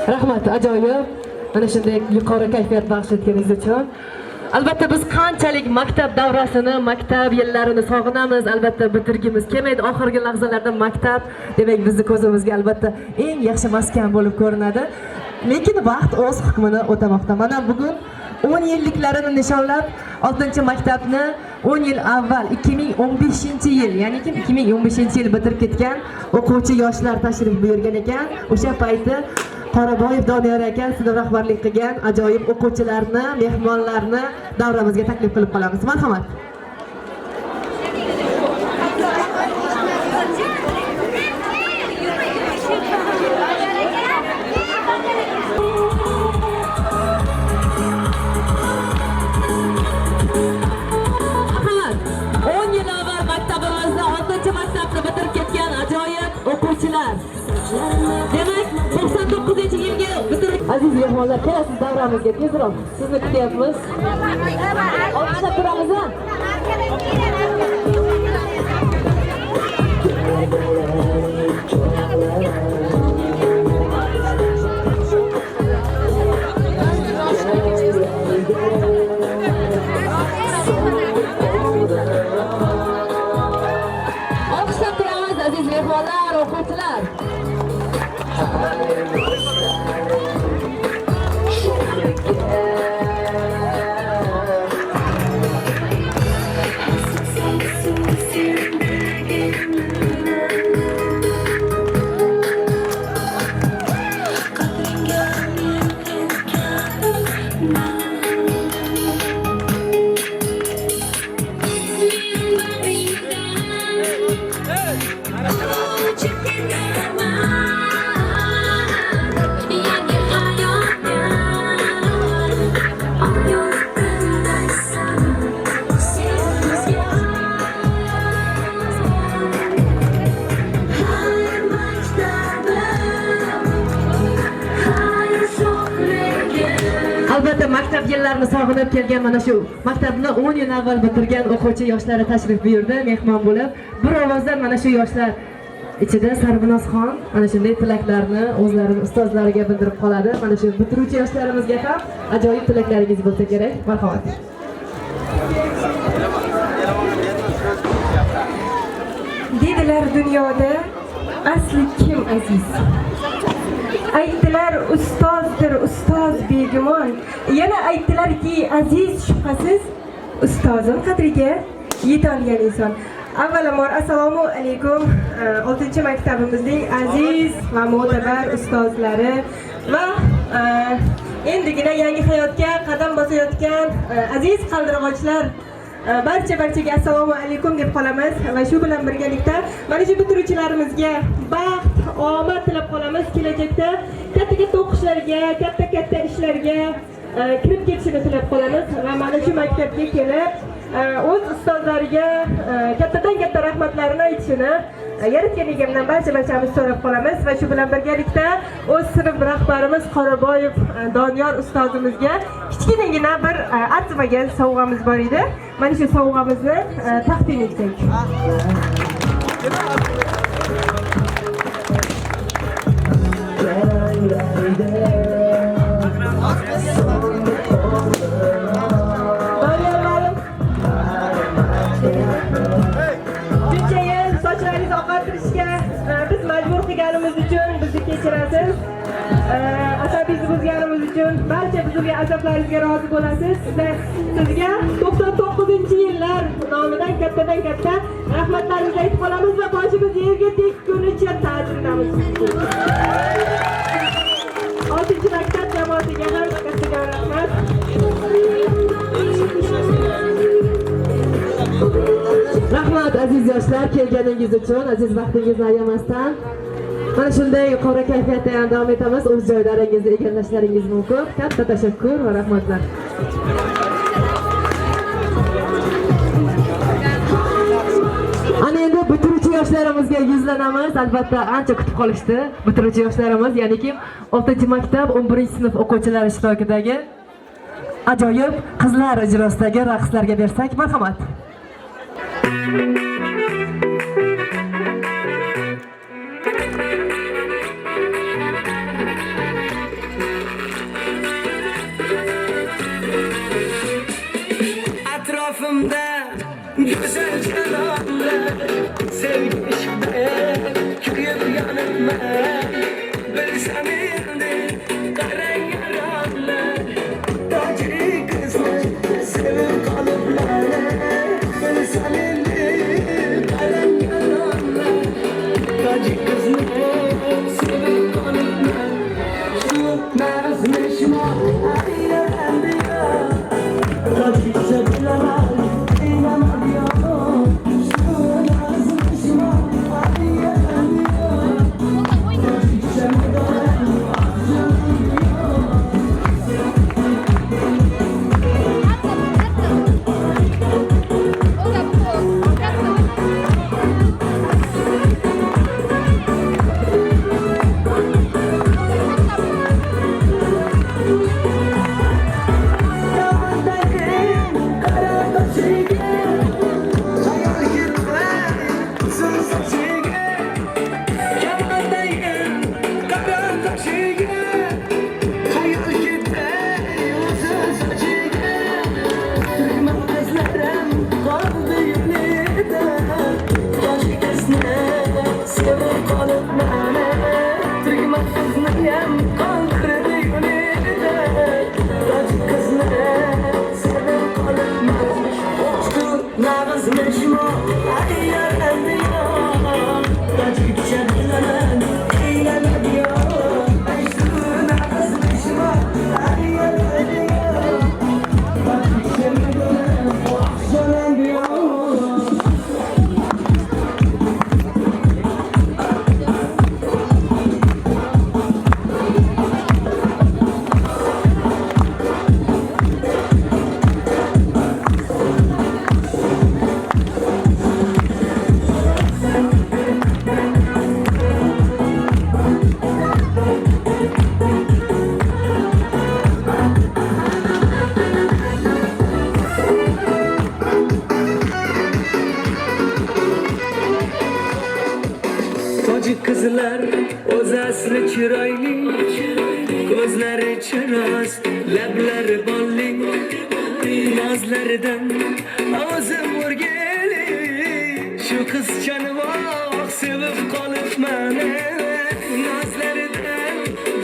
Rahmat, ajoyib. Mana shunday yuqori kayfiyat baxsh etganingiz uchun. Albatta biz qanchalik maktab davrasini, maktab yillarini sog'inamiz, albatta bitirgimiz kelmaydi. Oxirgi lahzalarda maktab demak bizni ko'zimizga albatta eng yaxshi maskan bo'lib ko'rinadi. Lekin vaqt o'z hukmini o'tamoqda. Mana bugun 10 yilliklarini nishonlab 6-maktabni 10 yil avval 2015-yil, ya'ni 2015-yil bitirib ketgan o'quvchi yoshlar tashrif buyurgan ekan. O'sha payti Qoraboyev Doniyor aka sinf rahbarlik qilgan ajoyib o'quvchilarni, mehmonlarni davramizga taklif qilib qolamiz. Marhamat. Demak, 99-yilga bitirib aziz mehmonlar, kelasiz davramizga tezroq. Sizni kutyapmiz. Olqishlab turamiz-a? Uchib ketaman yangi hayotga oyoq qilmaysan sen bizga hayr maktabim hayr sho'xligim. Albatta maktab yillarini sog'inib kelgan mana shu maktabni 10 yil avval bitirgan o'quvchi yoshlari tashrif buyurdi, mehmon bo'lib. Bir ovozdan mana shu yoshlar ichida Sarvinozxon mana shunday tilaklarni o'zlari ustozlariga bildirib qoladi. Mana shu bitiruvchi yoshlarimizga ham ajoyib tilaklaringiz bo'lsa kerak. Marhamat. Dedilar dunyoda asli kim aziz? Aytdilar ustozdir ustoz begumon. Yana aytdilarki aziz shubhasiz ustozim qadriga yetolgan inson. Avvalambor assalomu alaykum 6-maktabimizning aziz va mo'tabar ustozlari va endigina yangi hayotga qadam bosayotgan aziz qaldirg'ochlar, barchaga assalomu alaykum deb qolamiz va shu bilan birgalikda mana shu bitiruvchilarimizga baxt, omad tilab qolamiz. Kelajakda katta o'qishlarga, katta ishlarga kirib ketishini tilab qolamiz va mana shu maktabga kelib o'z ustozlariga katta rahmatlarini aytishini yaratgan egamdan barchamiz so'rab qolamiz va shu bilan birgalikda o'z sinf rahbarimiz Qoraboyev Doniyor ustozimizga kichkinagina bir arzimagan sovg'amiz bor edi. Mana shu sovg'amizni taqdim etsak. Sochlaringizni oqartirishga biz majbur qilganimiz uchun bizni kechirasiz. Asabingizni buzganimiz uchun barcha bizning asablaringizga rozi bo'lasiz. Sizga 99-yillar nomidan katta rahmatlarimizni aytib qolamiz va boshimiz yerga tekkunicha ta'zimdamiz. 6-maktab jamoasiga ham katta rahmat. Rahmat aziz yoshlar, kelganingiz uchun, aziz vaqtingizni ayamasdan. Mana shunday yuqori kayfiyatda ham davom etamiz. O'z joylaringizni egallashlaringiz mumkin. Katta tashakkur va rahmatlar. Ana endi bitiruvchi yoshlarimizga yuzlanamiz. Albatta ancha kutib qolishdi bitiruvchi yoshlarimiz, ya'niki 6-maktab 11-sinf o'quvchilari ishtirokidagi ajoyib qizlar ijrosidagi raqslarga bersak, marhamat. Atrofimda go'zal janoblar, sevgi ishqda kuyib yonibman. Bilsam endi qarang yaronlar, tojik qizni sevib qolibman. Bilsam endi qarang yaronlar, tojik qizni sevib qolibman. Shu nazmi shimol aylanadi yo, tojikcha bilaman aylanadi yo. Shu nazmi shimol aylanadi yo, tojikcha bilaman aylanadi yo. qizlar o'z asli chiroyli, ko'zlari chiroz, lablari bolli, nozlaridan o'zim o'rgili, shu qizchani voq sevib qolibman, nozlaridan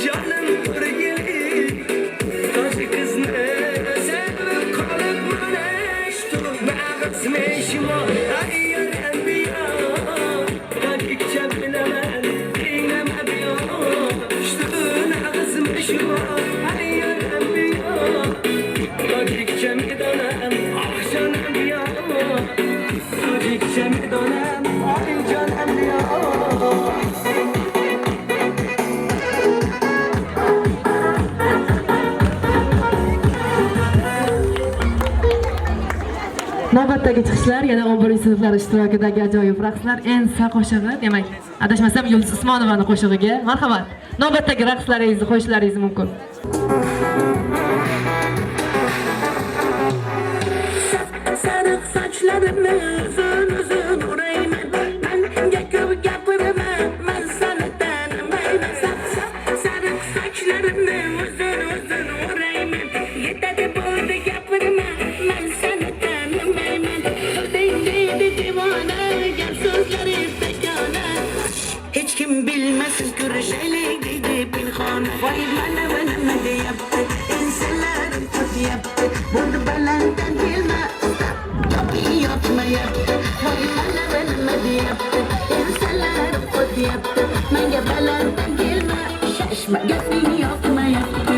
jonim o'rgili, to'ji qizni sevib qolibman, shu nag'is meshimo ayyar anbiyo, takikcha bilaman dinama biyo, shu nag'is meshimo ayyar anbiyo, takikcha midonam ahjon anbiyo, takikcha midonam ahjon anbiyo. Navbatdagi chiqishlar yana 11-sinflar ishtirokidagi ajoyib raqslar Ensa qo'shig'i, demak, adashmasam Yulduz Usmonovani qo'shig'iga. Marhamat. Navbatdagi raqslaringizni qo'shishlaringiz mumkin. Sarık saçlarını uzun orayman, ben yakıp gapirmem, ben sana tanımayman. Sarık saçlarını uzun orayman, yetadi bo'ldi gapirmem, ben sana tanımayman. Deydi divana, gap so'zlari begona, hech kim bilmasin ko'rishaylik deydi pinhon. Voy mana deyapti, insonlarim ko'ryapti, bo'ldi balanddan kelma, yotmayapti. Voy mana deyapti, insonlarim ko'ryapti, menga balanddan kelma, shashma gaping yoqmayapti.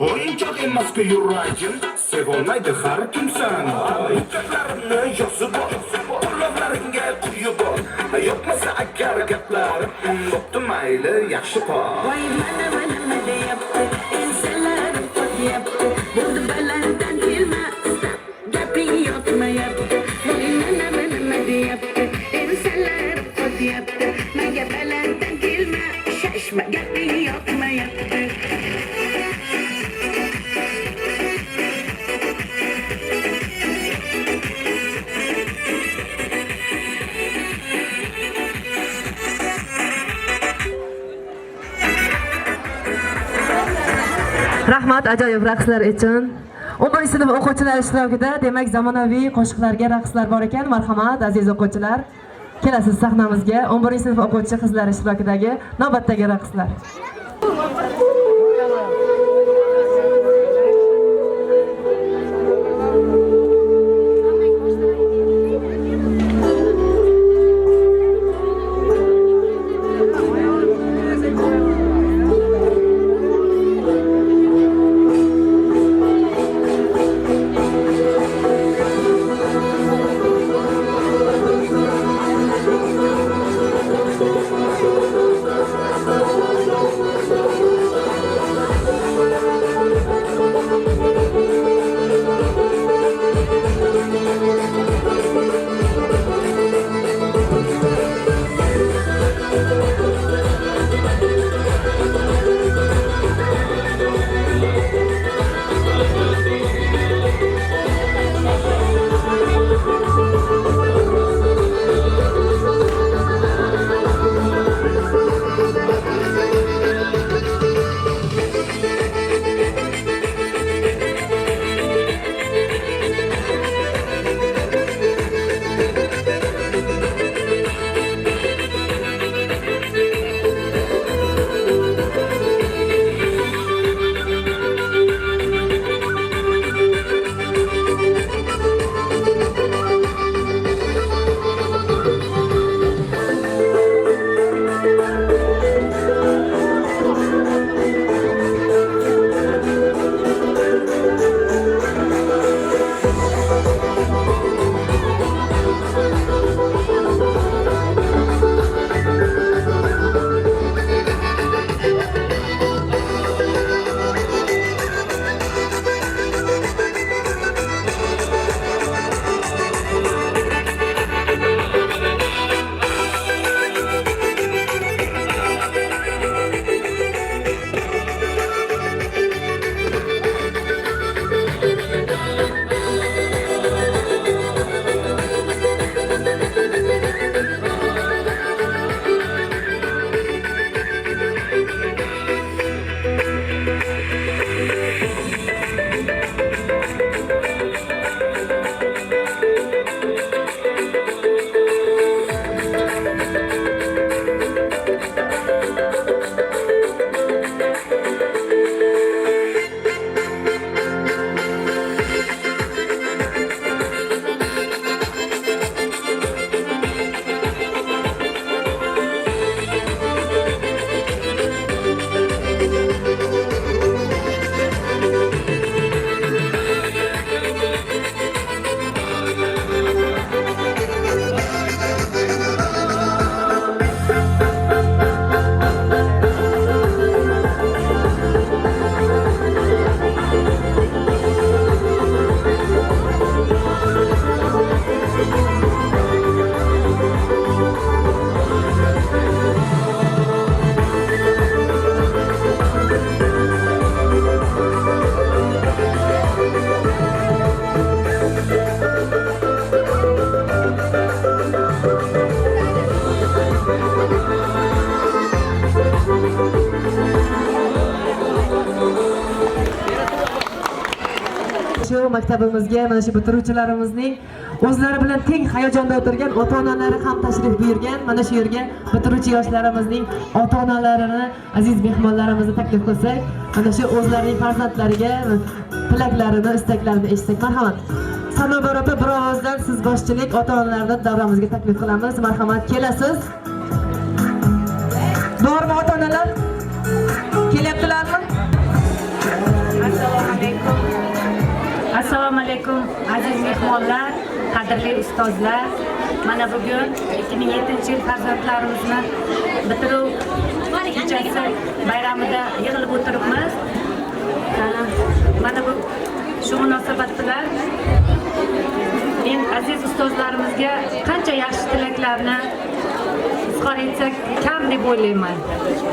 Oyuncak emas-ku yuragim, sevolmaydi har kim seni. Butaklarimni yozib ol, qo'llovlaringga quyib ol. Yo'qmasa agar gaplarim, bo'pti mayli yaxshi qol. Voy mana deyapti, insonlarim ko'ryapti, bo'ldi balanddan kelma, gaping yoqmayapti. Voy mana deyapti, insonlarim ko'ryapti, menga balanddan kelma, shashma gaping yoqmayapti. Rahmat ajoyib raqslar uchun. 11-sinf o'quvchilari ishtirokida, demak, zamonaviy qo'shiqlarga raqslar bor ekan. Marhamat aziz o'quvchilar. Kelasiz sahnamizga 11-sinf o'quvchi qizlar ishtirokidagi navbatdagi raqslar. maktabimizga mana shu bitiruvchilarimizning o'zlari bilan teng hayajonda o'tirgan ota-onalari ham tashrif buyurgan. Mana shu yerga bitiruvchi yoshlarimizning ota-onalarini, aziz mehmonlarimizni taklif qilsak, mana shu o'zlarining farzandlariga tilaklarini, istaklarini eshitsak. Marhamat. Sanobar opa, bir ovozdan siz boshchilik ota-onalarni davramizga taklif qilamiz. Marhamat, kelasiz. Bormi ota-onalar? Kelyaptilarmi? Assalomu alaykum aziz mehmonlar, qadrli ustozlar. Mana bugun 2007-yil farzandlarimizni bitiruv kechasi bayramida yig'ilib o'tiribmiz. Mana bu shu munosabat bilan men aziz ustozlarimizga qancha yaxshi tilaklarni izhor etsak kam deb o'ylayman.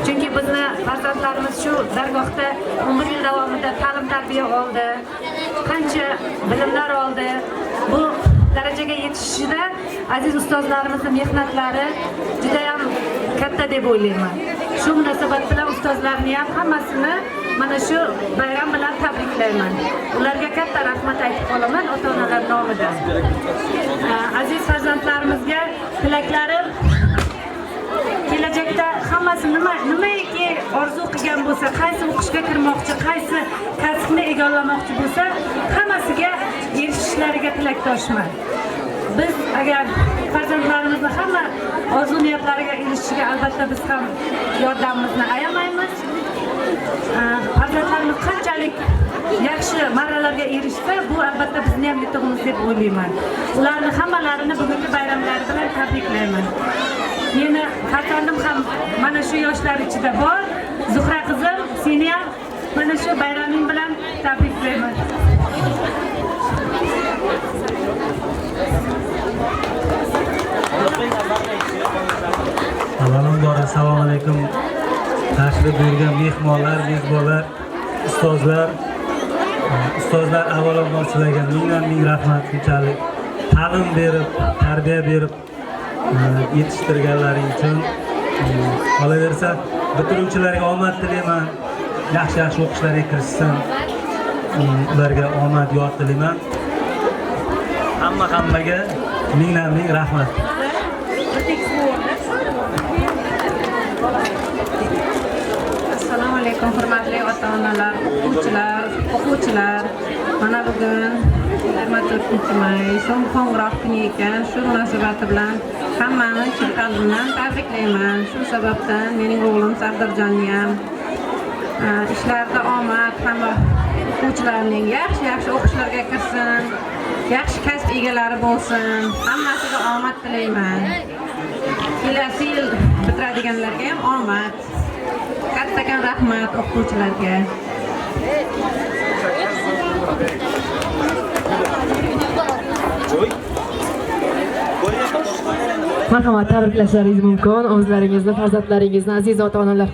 Chunki bizni farzandlarimiz shu dargohda 10 yil davomida ta'lim tarbiya oldi, qancha bilimlar oldi. Bu darajaga yetishishida aziz ustozlarimizning mehnatlari juda ham katta deb o'ylayman. Shu munosabat bilan ustozlarni ham hammasini mana shu bayram bilan tabriklayman. Ularga katta rahmat aytib qolaman ota-onalar nomidan. Aziz farzandlarimizga tilaklarim kelajakda hammasi nimaiki orzu qilgan bo'lsa, qaysi o'qishga kirmoqchi, qaysi kasbni egallamoqchi bo'lsa, hammasiga erishishlariga tilakdoshman. Biz agar farzandlarimizni hamma orzu niyatlariga erishishiga albatta biz ham yordamimizni ayamaymiz. Farzandlarimiz qanchalik yaxshi marralarga erishsa, bu albatta bizni ham yutug'imiz deb o'ylayman. Ularni hammalarini bugungi bayramlari bilan tabriklayman. Meni farzandim ham mana shu yoshlar ichida bor. Zuhra qizim, seni ham mana shu bayraming bilan tabriklayman. Avvalambor assalomu alaykum. Tashrif buyurgan mehmonlar, mezbonlar, ustozlar. Ustozlar avvalambor sizlarga ming rahmat, shunchalik ta'lim berib, tarbiya berib yetishtirganlaring uchun. Qolaversa, bitiruvchilarga omad tilayman. Yaxshi o'qishlarga kirishsin. Ularga omad yor tilayman. Hammaga ming rahmat. Assalomu alaykum hurmatli ota-onalar, o'quvchilar. Mana bugun 24-may so'ng qo'ng'iroq kuni ekan. Shu munosabati bilan hammani chin qalbimdan tabriklayman. Shu sababdan mening o'g'lim Sardorjonni ham ishlarida omad, hamma o'quvchilarning yaxshi o'qishlarga kirsin, yaxshi kasb egalari bo'lsin. Hammasiga omad tilayman. Kelasi yil bitiradiganlarga ham omad. Kattakon rahmat o'quvchilarga. Marhamat, tabriklashlaringiz mumkin. O'zlaringizni, farzandlaringizni, aziz ota-onalar.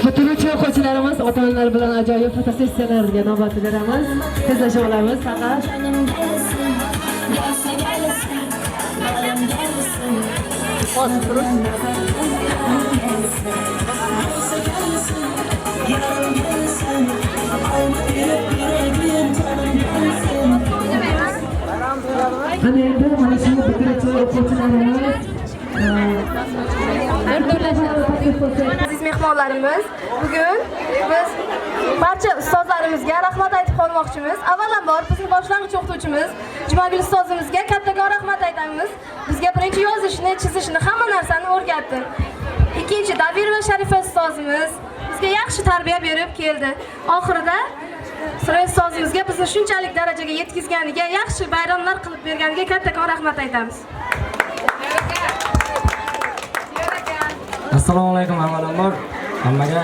Bitiruvchi o'quvchilarimiz ota-onalar bilan ajoyib fotosessiyalarga navbat beramiz. Tezlashib olamiz faqat. Ana endi mana shu bitiruvchi o'quvchilarimiz Aziz ustozlarimiz. Bugun biz barcha ustozlarimizga rahmat aytib qolmoqchimiz. Avvalambor bizning boshlang'ich o'qituvchimiz Jumagul ustozimizga kattakon rahmat aytamiz. Bizga birinchi yozishni, chizishni, hamma narsani o'rgatdi. Ikkinchi Davirova Sharifa ustozimiz bizga yaxshi tarbiya berib keldi. Oxirida Suray ustozimizga bizni shunchalik darajaga yetkazganiga, yaxshi bayramlar qilib berganiga kattakon rahmat aytamiz. Assalomu alaykum avvalambor. Hammaga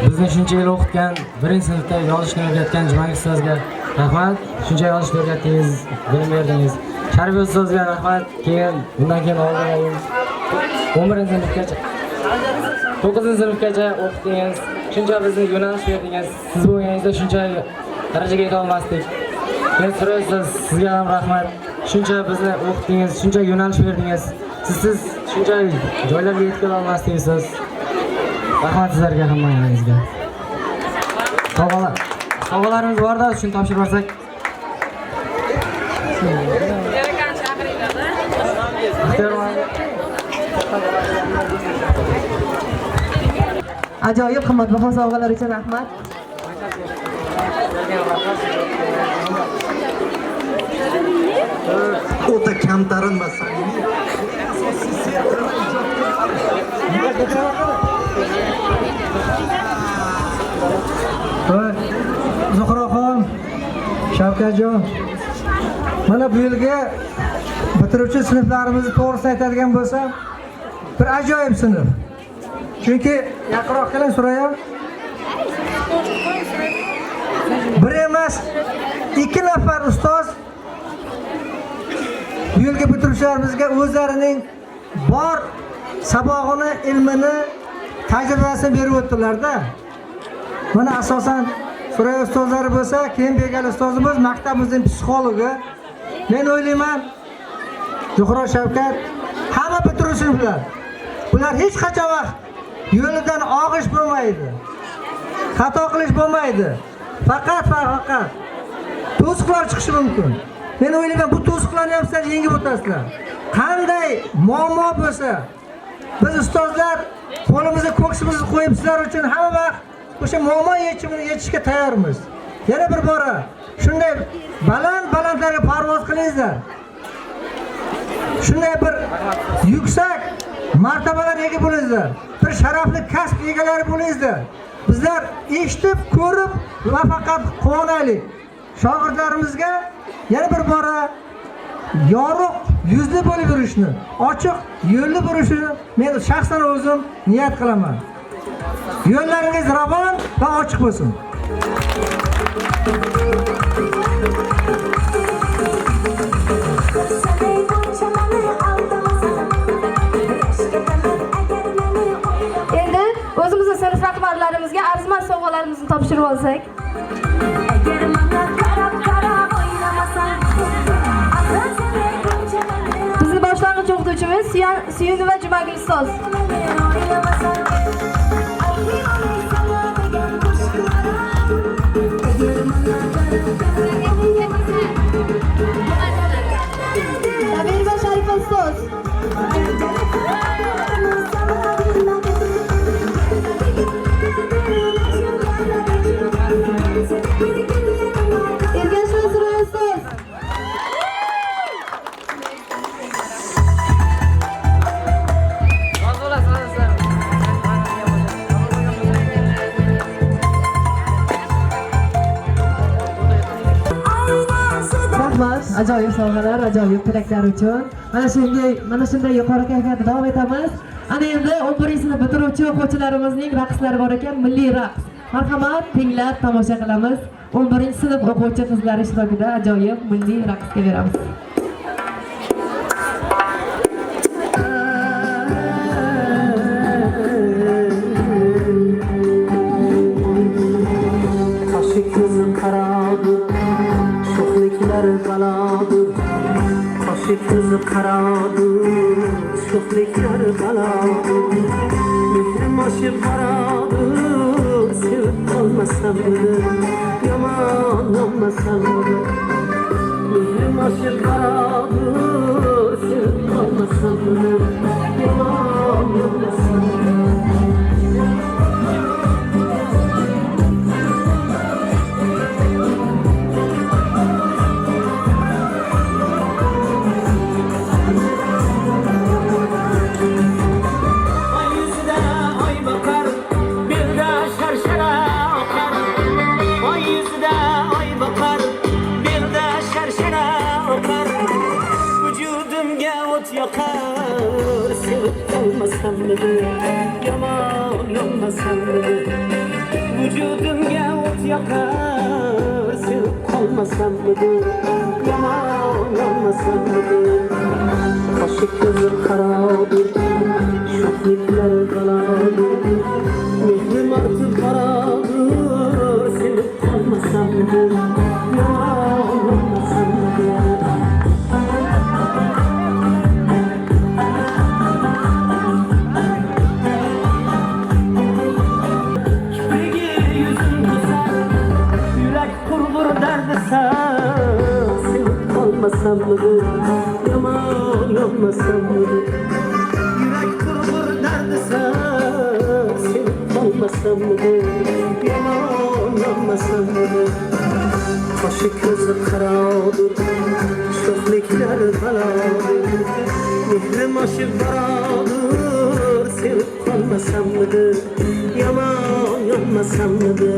bizni shuncha yil o'qitgan, 1-sinfda yozishni o'rgatgan Jumagul ustozga rahmat. Shuncha yozishni o'rgatdingiz, bilim berdingiz. Sharifa ustozga rahmat. Keyin bundan keyin oldin 11-sinfgacha 9-sinfgacha o'qitdingiz. Shuncha bizni yo'nalish berdingiz. Siz bo'lganingizda shuncha darajaga yeta olmasdik. Men so'raysiz, sizga ham rahmat. Shuncha bizni o'qitdingiz, shuncha yo'nalish berdingiz. Siz shuncha joylarga yetkazib olmasdingiz. Rahmat sizlarga hammangizga. Sovg'alarimiz borda, shuni topshirib olsak. Ajoyib qimmatbaho sovg'alar uchun rahmat. O'ta kamtarinmasdan. Zuhraxon, Shavkatjon, mana bu yilgi bitiruvchi sinflarimizni to'g'risini aytadigan bo'lsam, bir ajoyib sinf. Chunki yaqinroq keling Suraya. Bir emas, 2 nafar ustoz bu yilgi bitiruvchilarimizga o'zlarining bor sabog'ini, ilmini, tajribasini berib o'tdilar-da. Mana asosan Suraya ustozlari bo'lsa, keyin Begal ustozimiz maktabimizning psixologi. Men o'ylayman, Zuhro, Shavkat, hamma bitiruvchilar. Bular hech qachon vaqt yo'lidan og'ish bo'lmaydi. Xato qilish bo'lmaydi. Faqat to'siqlar chiqishi mumkin. Men o'ylayman, bu to'siqlarni ham sizlar yengib o'tasizlar. Qanday muammo bo'lsa, biz ustozlar qo'limizni ko'ksimizni qo'yib sizlar uchun hamma vaqt o'sha muammo yechimini yechishga tayyormiz. Yana bir bora shunday balandlarga parvoz qilingizlar. Shunday bir yuksak martabalarga ega bo'lingizlar. Bir sharafli kasb egalari bo'lingizlar. Bizlar eshitib, ko'rib va faqat quvonaylik. Shogirdlarimizga yana bir bora yorug' yuzli bo'lib yurishni, ochiq yo'lli bo'lishini men shaxsan o'zim niyat qilaman. Yo'llaringiz ravon va ochiq bo'lsin. Endi o'zimizning sinf rahbarlarimizga arzimas sovg'alarimizni topshirib olsak. Bizni boshlang'ich o'qituvchimiz Suyunova Jumagul ustoz. Davirova Sharifa ustoz. Ergashev Suray ustoz. Ajoyib sovg'alar, ajoyib tilaklar uchun. Mana shunday yuqori kayfiyatda davom etamiz. Ana endi 11-sinf bitiruvchi o'quvchilarimizning raqslari bor ekan, milliy raqs. Marhamat, tinglab tomosha qilamiz. 11-sinf o'quvchi qizlar ishtirokida ajoyib milliy raqsga beramiz. Kızı karadır, şoflikler baladır. Mehrim aşıp karadır, sevip olmasam bile, yaman olmasam bile. Mehrim aşıp karadır, sevip olmasam bile, yaman olmasam bile. ot yoqar sevib qolmasammidi yomon yonmasammidi vujudimga ot yoqar sevib qolmasammidi yomon yonmasammidi qoshi ko'zim xarobi sho'xliklar g'alobi mehrim ortib boradi sevib qolmasammidi yomon yonmasammidi sevib qolmasammidi yomon yonmasammidi yurak qurg'ur dardisa sevib qolmasammidi yomon yonmasammidi qoshi ko'zi qarodir sho'xliklar balodir mehrim oshib boradir sevib qolmasammidi yomon yonmasammidi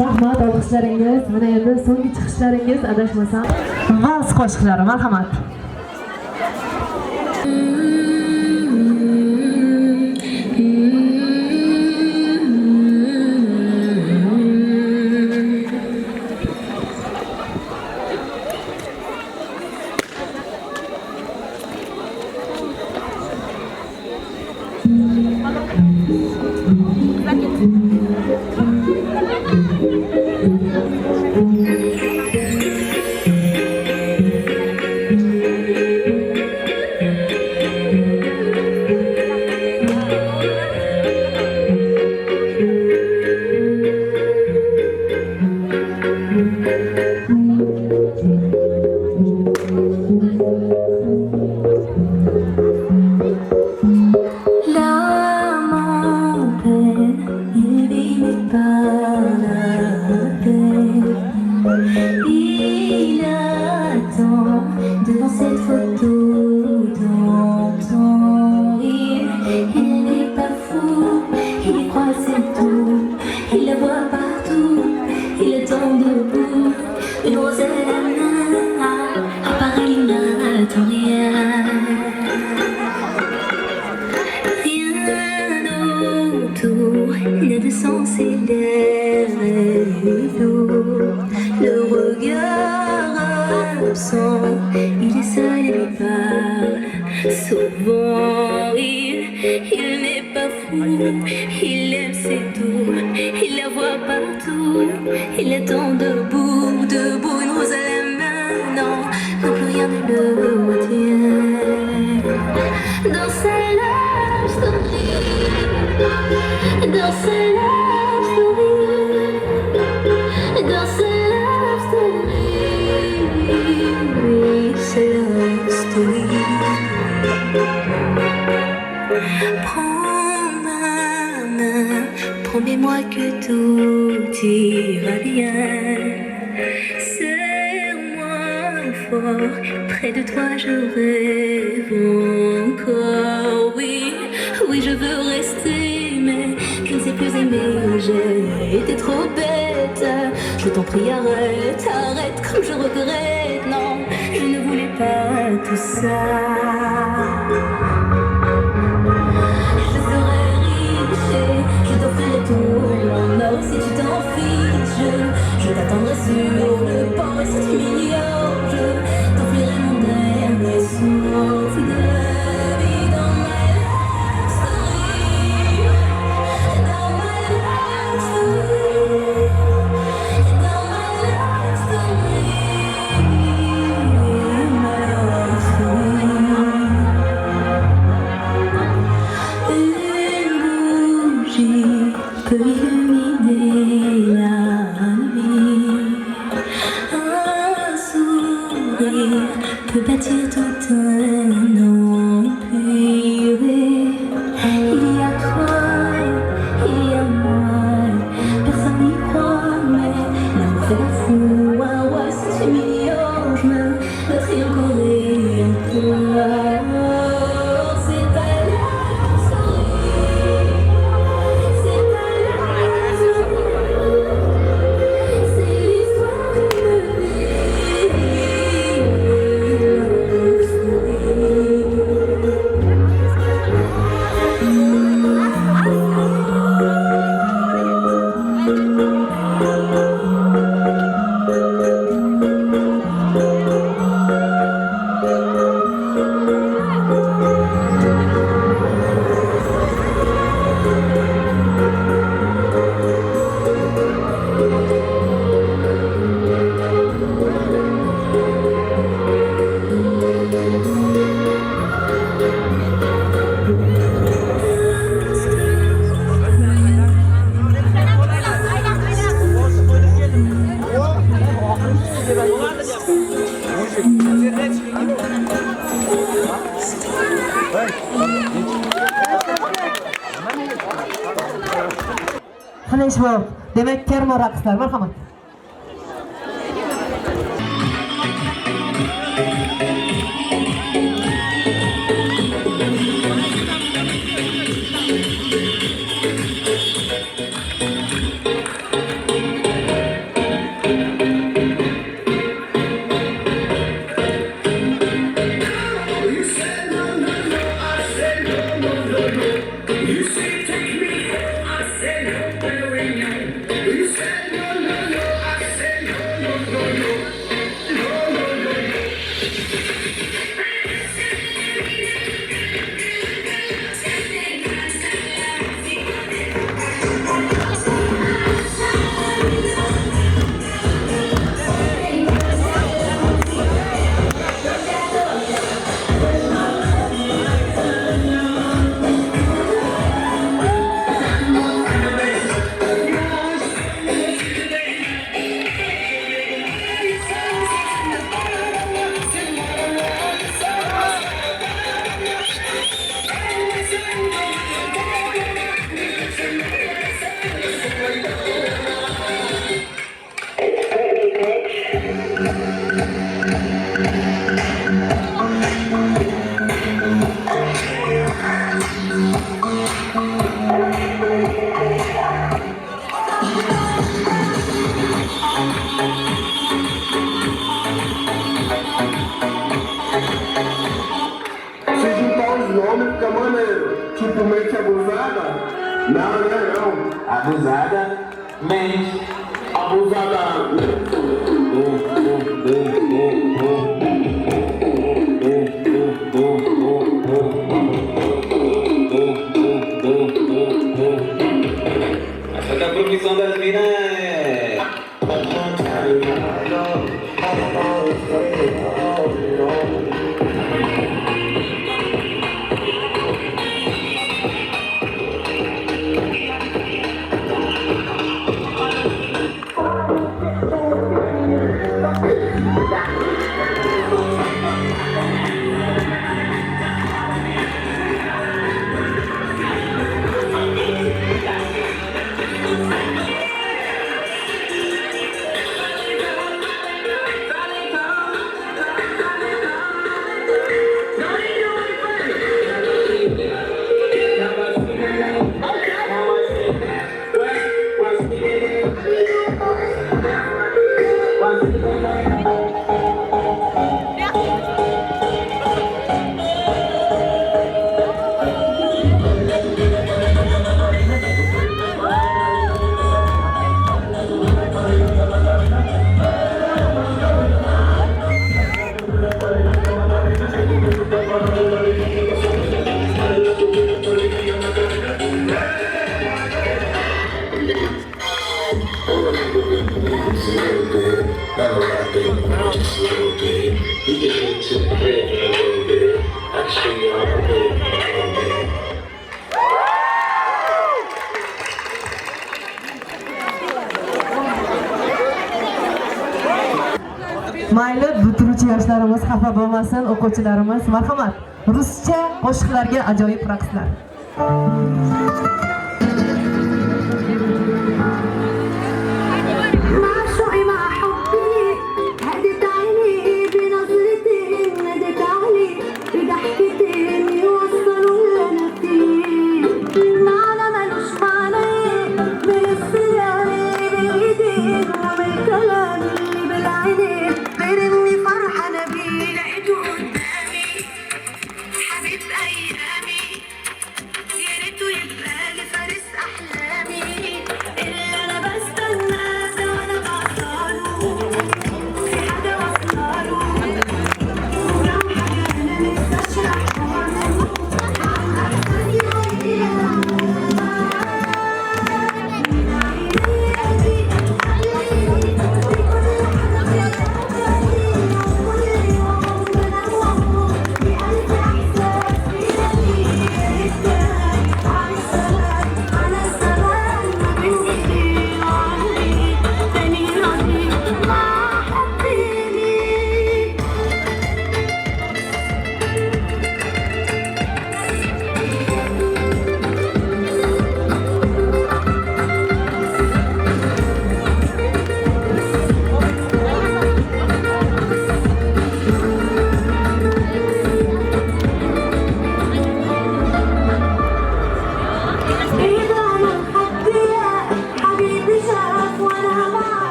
Rahmat, olqishlaringiz. Mana endi so'nggi chiqishlaringiz adashmasam. Vals qo'shiqlari, marhamat. Promets-moi que tout ira bien. Serre-moi fort, près de toi je rêve encore. Oui, oui je veux rester, mais je ne sais plus aimer. J'ai été trop bête, je Je t'en prie, arrête, arrête, comme je regrette. Non, je ne voulais pas tout ça. Je serais riche et je t'offrirai tout mon or si tu t'en fiches. Je t'attendrai sur le port et si tu m'ignores, je t'offrirai mon dernier souffle de vie dans ma love story. Dans ma love story. Dans ma love story. Ma love story. Une bougie peut illuminer la nuit. Un sourire peut bâtir tout un empire. Il y a toi, il y a moi, personne n'y croit, mais l'amour fait un fou. Ah ouais, si tu m'ignores, je me battrai encore et encore. C'est ta love story. C'est ta love story. C'est l'histoire d'une vie. Love story. Qanday ish bor? Demak, terma raqslar, marhamat. Se juntar os nomes fica maneiro. Tipo, mente abusada? Não, não é não. Abusada? Mente. Abusada. Essa que a profissão das minas é... Mayli, bitiruvchi yoshlarimiz xafa bo'lmasin, o'quvchilarimiz. Marhamat, ruscha qo'shiqlarga ajoyib raqslar.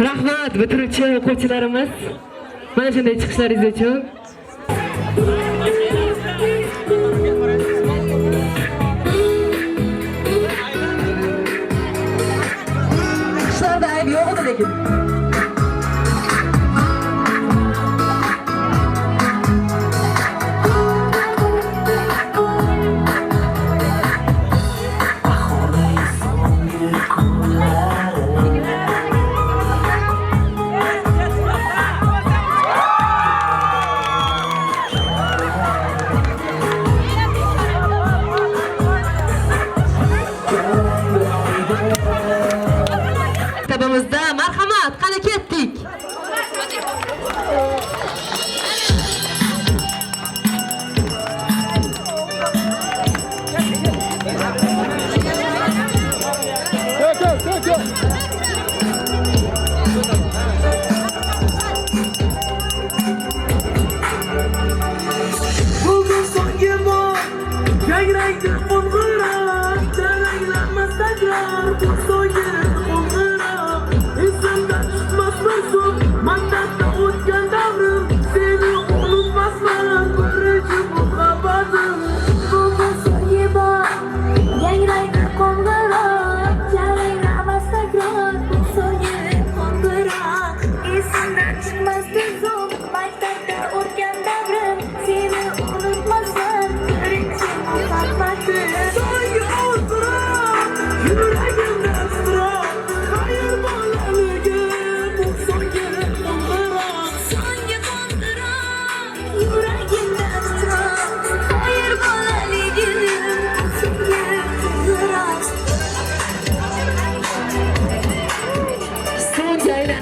Rahmat bitiruvchi o'quvchilarimiz. Mana shunday chiqishlaringiz uchun. Chiqishlarda ayb yo'q edi lekin. Marhamat, qani ketdik. Bugün son yılmaz, yayraktır bulgura, çalaylanmaz takrar, bu son yıl bulgura.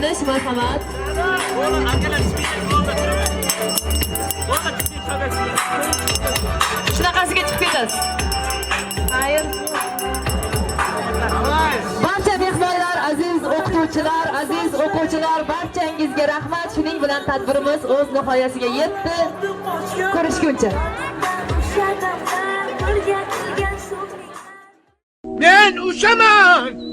ovqatlanish, marhamat. Shunaqasiga chiqib ketasiz. Xayr. Barcha mehmonlar, aziz o'qituvchilar, aziz o'quvchilar, barchangizga rahmat. Shuning bilan tadbirimiz o'z nihoyasiga yetdi. Ko'rishguncha. Men ushaman!